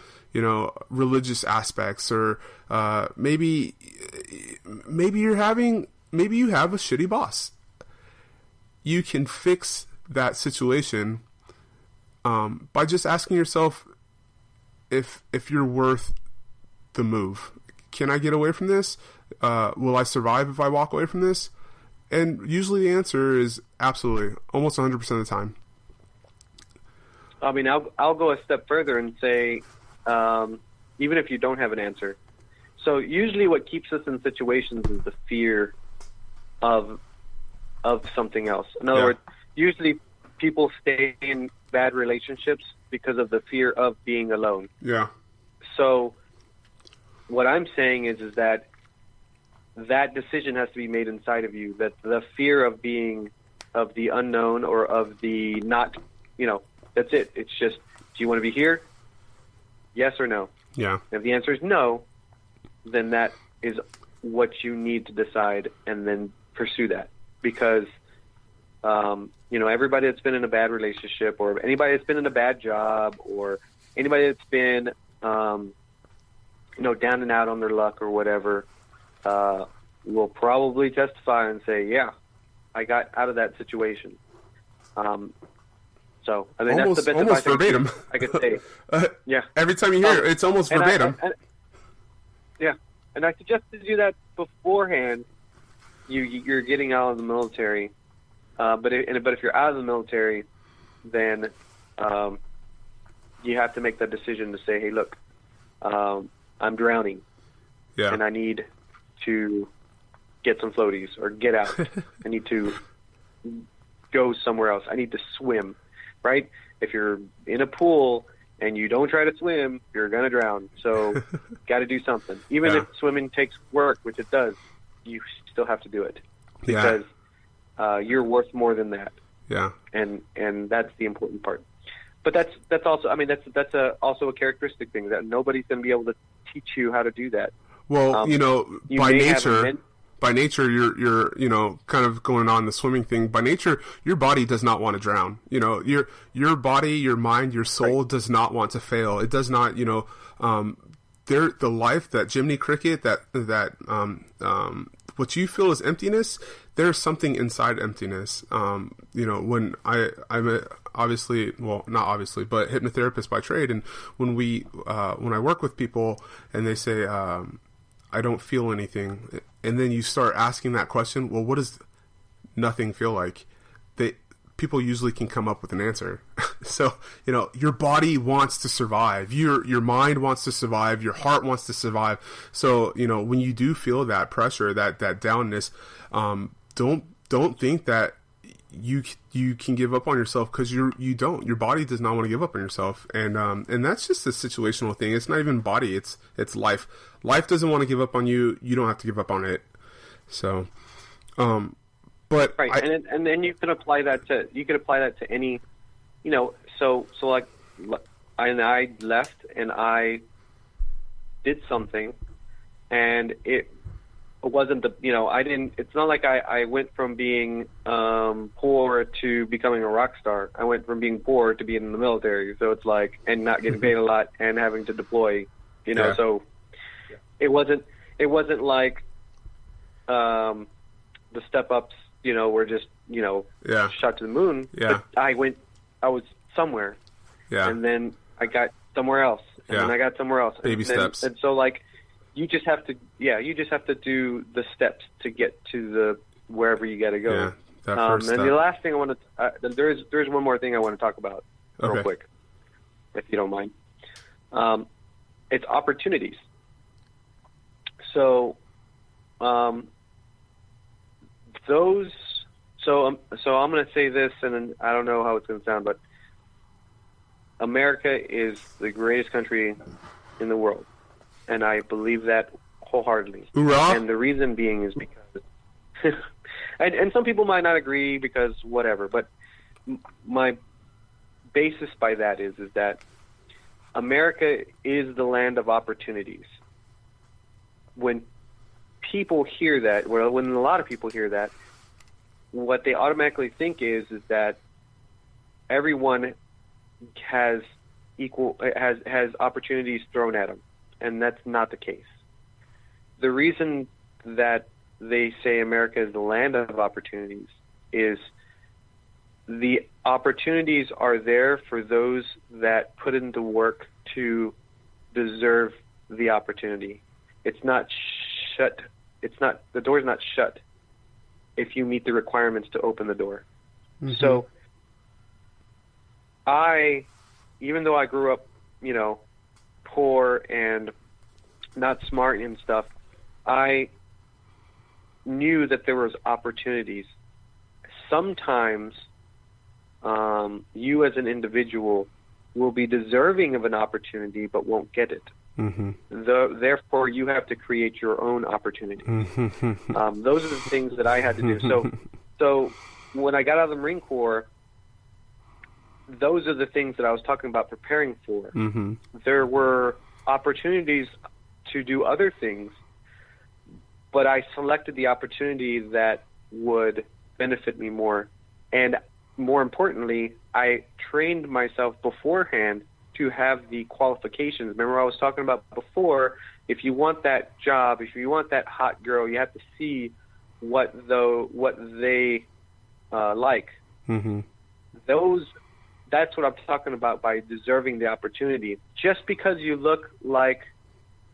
religious aspects, or maybe you have a shitty boss. You can fix that situation by just asking yourself if you're worth the move. Can I get away from this? Will I survive if I walk away from this? And usually the answer is absolutely, almost 100% of the time. I mean, I'll go a step further and say, even if you don't have an answer. So usually what keeps us in situations is the fear of something else. In other words, usually people stay in bad relationships because of the fear of being alone. Yeah. So what I'm saying is that decision has to be made inside of you, that the fear of the unknown or of the not, that's it. It's just, do you want to be here? Yes or no? Yeah. If the answer is no, then that is what you need to decide and then pursue that. Because everybody that's been in a bad relationship, or anybody that's been in a bad job, or anybody that's been, down and out on their luck or whatever, will probably testify and say, yeah, I got out of that situation. So, I mean, almost, that's the best almost advice verbatim. I could say. Yeah. Every time you hear it, it's almost verbatim. And I suggest to do that beforehand. You're getting out of the military, but if you're out of the military, then you have to make that decision to say, hey, look, I'm drowning, and I need to get some floaties or get out. I need to go somewhere else. I need to swim, right? If you're in a pool and you don't try to swim, you're going to drown. So got to do something. Even if swimming takes work, which it does, you still have to do it because you're worth more than that. Yeah. And that's the important part. But that's also, I mean, that's also a characteristic thing that nobody's going to be able to teach you how to do that. Well, by nature, you're kind of going on the swimming thing. By nature, your body does not want to drown. Your body, your mind, your soul does not want to fail. It does not, the life, that Jiminy Cricket, that what you feel is emptiness, there's something inside emptiness. When I'm obviously, well, not obviously, but hypnotherapist by trade. And when I work with people and they say, I don't feel anything. And then you start asking that question, well, what does nothing feel like? People usually can come up with an answer. So, your body wants to survive. Your mind wants to survive. Your heart wants to survive. So, when you do feel that pressure, that downness, don't think that you can give up on yourself, because you don't. Your body does not want to give up on yourself. And that's just a situational thing. It's not even body. It's life. Life doesn't want to give up on you. You don't have to give up on it. So, but right, and then you can apply that to any, so like I left and I did something, and it wasn't it's not like I went from being poor to becoming a rock star. I went from being poor to being in the military. So it's like, and not getting paid a lot and having to deploy, so it wasn't like the step ups, were just, shot to the moon. Yeah. But I was somewhere. Yeah. And then I got somewhere else. And then I got somewhere else. Baby steps. And so like, you just have to do the steps to get to the wherever you got to go. Yeah, that first step. And the last thing I want to there's one more thing I want to talk about real quick, if you don't mind. It's opportunities. So, I'm going to say this, and then I don't know how it's going to sound, but America is the greatest country in the world. And I believe that wholeheartedly. Hoorah. And the reason being is because, and some people might not agree because whatever, but my basis by that is that America is the land of opportunities. When people hear that, when a lot of people hear that, what they automatically think is that everyone has opportunities thrown at them. And that's not the case. The reason that they say America is the land of opportunities is the opportunities are there for those that put in the work to deserve the opportunity. It's not shut. The door's not shut if you meet the requirements to open the door. Mm-hmm. So even though I grew up, poor and not smart and stuff, I knew that there was opportunities. Sometimes you as an individual will be deserving of an opportunity but won't get it. Mm-hmm. Therefore, you have to create your own opportunity. Mm-hmm. Those are the things that I had to do. So when I got out of the Marine Corps, those are the things that I was talking about preparing for. Mm-hmm. There were opportunities to do other things, but I selected the opportunity that would benefit me more And more importantly, I trained myself beforehand to have the qualifications. Remember I was talking about before, if you want that job, if you want that hot girl, you have to see what they like. Mm-hmm. That's what I'm talking about by deserving the opportunity. Just because you look like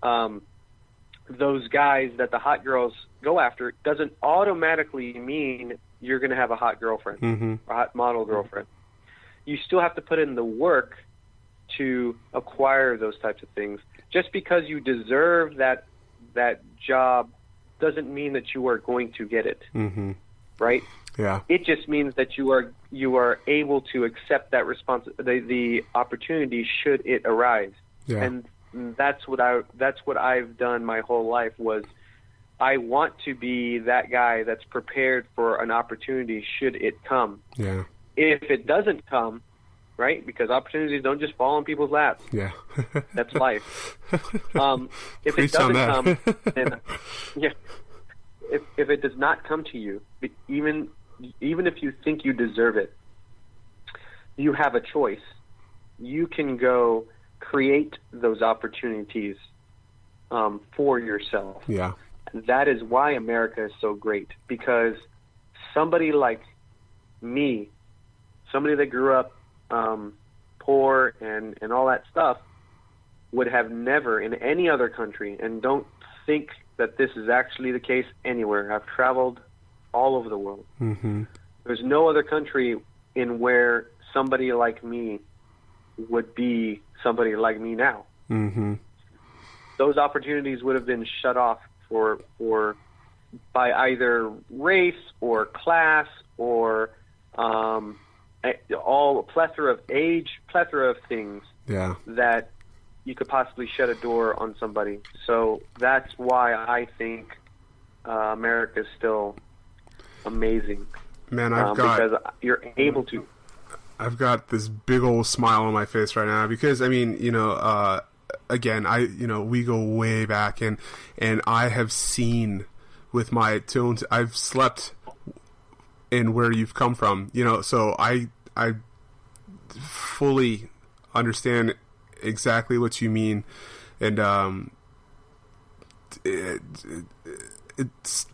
those guys that the hot girls go after doesn't automatically mean you're going to have a hot girlfriend, mm-hmm. or a hot model girlfriend. You still have to put in the work to acquire those types of things. Just because you deserve that job doesn't mean that you are going to get it. Mm-hmm. Right? Yeah. It just means that you are able to accept that the opportunity should it arise. Yeah. And that's what I've done my whole life. Was I want to be that guy that's prepared for an opportunity should it come. Yeah. If it doesn't come, right? Because opportunities don't just fall in people's laps. Yeah. That's life. If Preach it doesn't on come, then yeah. If it does not come to you, even if you think you deserve it, you have a choice. You can go create those opportunities for yourself. Yeah. That is why America is so great, because somebody like me, somebody that grew up poor and all that stuff, would have never in any other country, and don't think that this is actually the case anywhere. I've traveled all over the world. Mm-hmm. There's no other country in where somebody like me would be somebody like me now. Mm-hmm. Those opportunities would have been shut off for by either race or class or all plethora of age, plethora of things. Yeah. That you could possibly shut a door on somebody. So that's why I think America is still amazing. Man, because you're able to. I've got this big old smile on my face right now because, I mean, again, we go way back, and I have seen with my tones, I've slept in where you've come from, so I fully understand exactly what you mean, and it's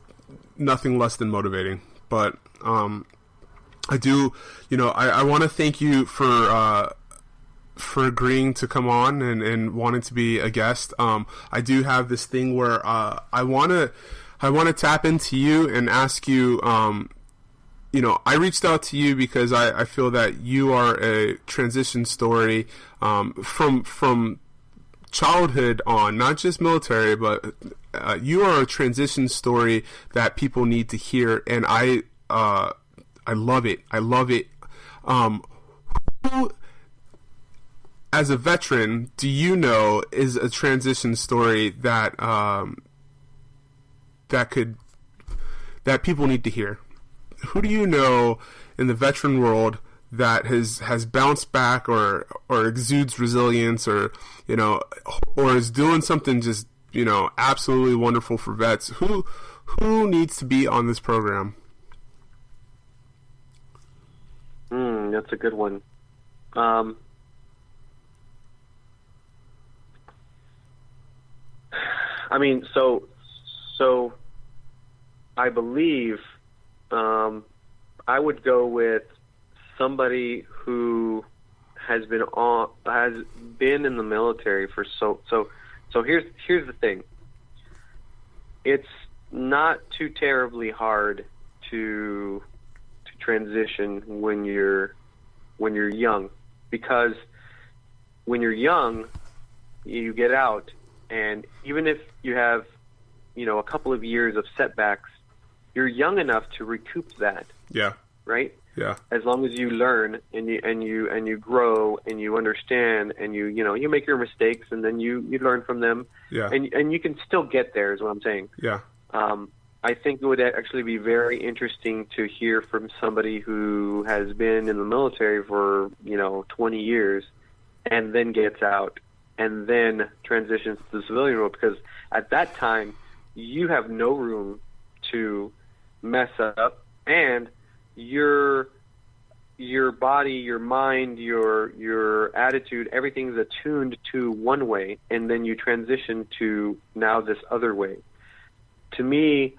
nothing less than motivating. But I do, I want to thank you for agreeing to come on and wanting to be a guest. I do have this thing where I want to tap into you and ask you. I reached out to you because I feel that you are a transition story from childhood on, not just military, but you are a transition story that people need to hear, and I love it. I love it. Who, as a veteran, do you know is a transition story that that people need to hear? Who do you know in the veteran world that has bounced back or exudes resilience or is doing something just absolutely wonderful for vets? Who needs to be on this program? That's a good one. I mean, so I believe I would go with somebody who has been in the military for so here's the thing. It's not too terribly hard to transition when you're young, because when you're young, you get out, and even if you have a couple of years of setbacks, you're young enough to recoup that. Yeah. Right? Yeah. As long as you learn and you grow and you understand and you make your mistakes and then you learn from them. Yeah. And you can still get there, is what I'm saying. Yeah. I think it would actually be very interesting to hear from somebody who has been in the military for 20 years and then gets out and then transitions to the civilian world, because at that time you have no room to mess up, and you're your body, your mind, your attitude, everything's attuned to one way, and then you transition to now this other way. To me,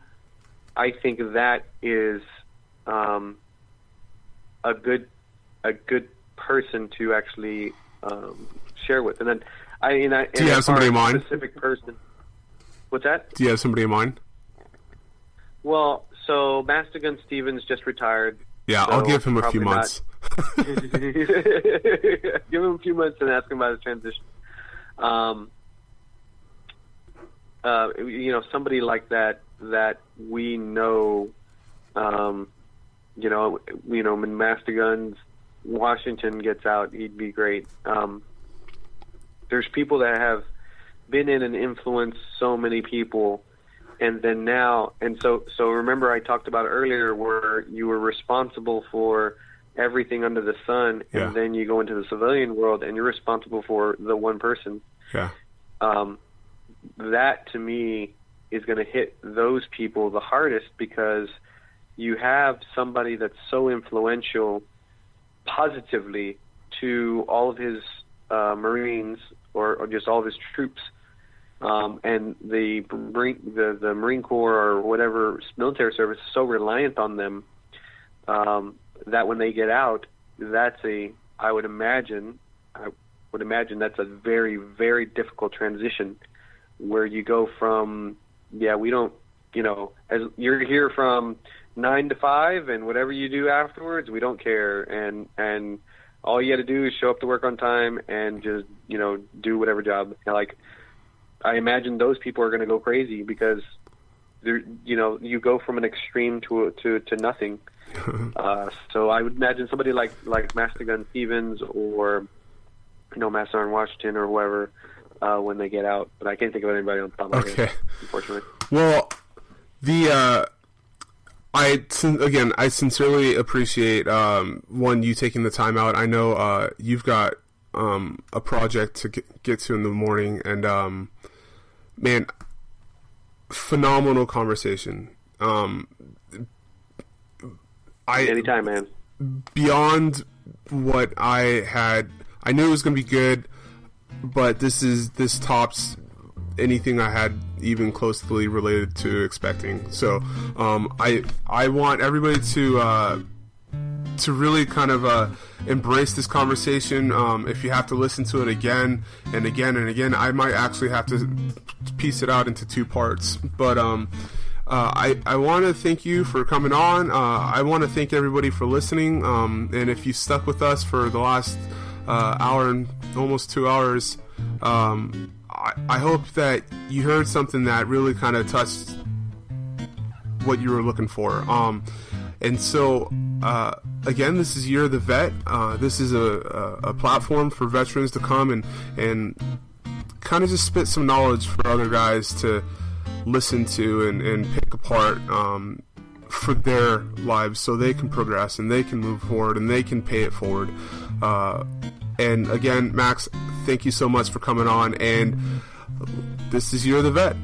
I think that is a good person to actually share with. And then do you have somebody in mind? Specific person. What's that? Do you have somebody in mind? Well, so Mastigun Stevens just retired. Yeah, so I'll give him a few months. Give him a few months and ask him about his transition. Somebody like that we know. When Mastigun's Washington gets out, he'd be great. There's people that have been in and influenced so many people. And then now, and so remember I talked about earlier where you were responsible for everything under the sun, and then you go into the civilian world and you're responsible for the one person. Yeah. That to me is going to hit those people the hardest, because you have somebody that's so influential positively to all of his Marines or just all of his troops. And the Marine Corps or whatever military service is so reliant on them that when they get out, I would imagine that's a very, very difficult transition, where you go from, we don't, as you're here from 9 to 5, and whatever you do afterwards, we don't care, and all you got to do is show up to work on time and just do whatever job. I imagine those people are going to go crazy, because you go from an extreme to nothing. So I would imagine somebody like Mastigun Stevens or Master in Washington or whoever when they get out. But I can't think of anybody on top of my head, unfortunately. Well, I sincerely appreciate you taking the time out. I know you've got a project to get to in the morning, and man, phenomenal conversation. Anytime, man. Beyond what I knew it was going to be good, but this tops anything I had even closely related to expecting. So I want everybody to really kind of embrace this conversation. If you have to listen to it again and again and again, I might actually have to piece it out into 2 parts. But I want to thank you for coming on. I want to thank everybody for listening. And if you stuck with us for the last hour and almost 2 hours, I hope that you heard something that really kind of touched what you were looking for. And so, again, this is Year of the Vet. This is a platform for veterans to come and kind of just spit some knowledge for other guys to listen to and pick apart for their lives, so they can progress and they can move forward and they can pay it forward. And again, Max, thank you so much for coming on. And this is Year of the Vet.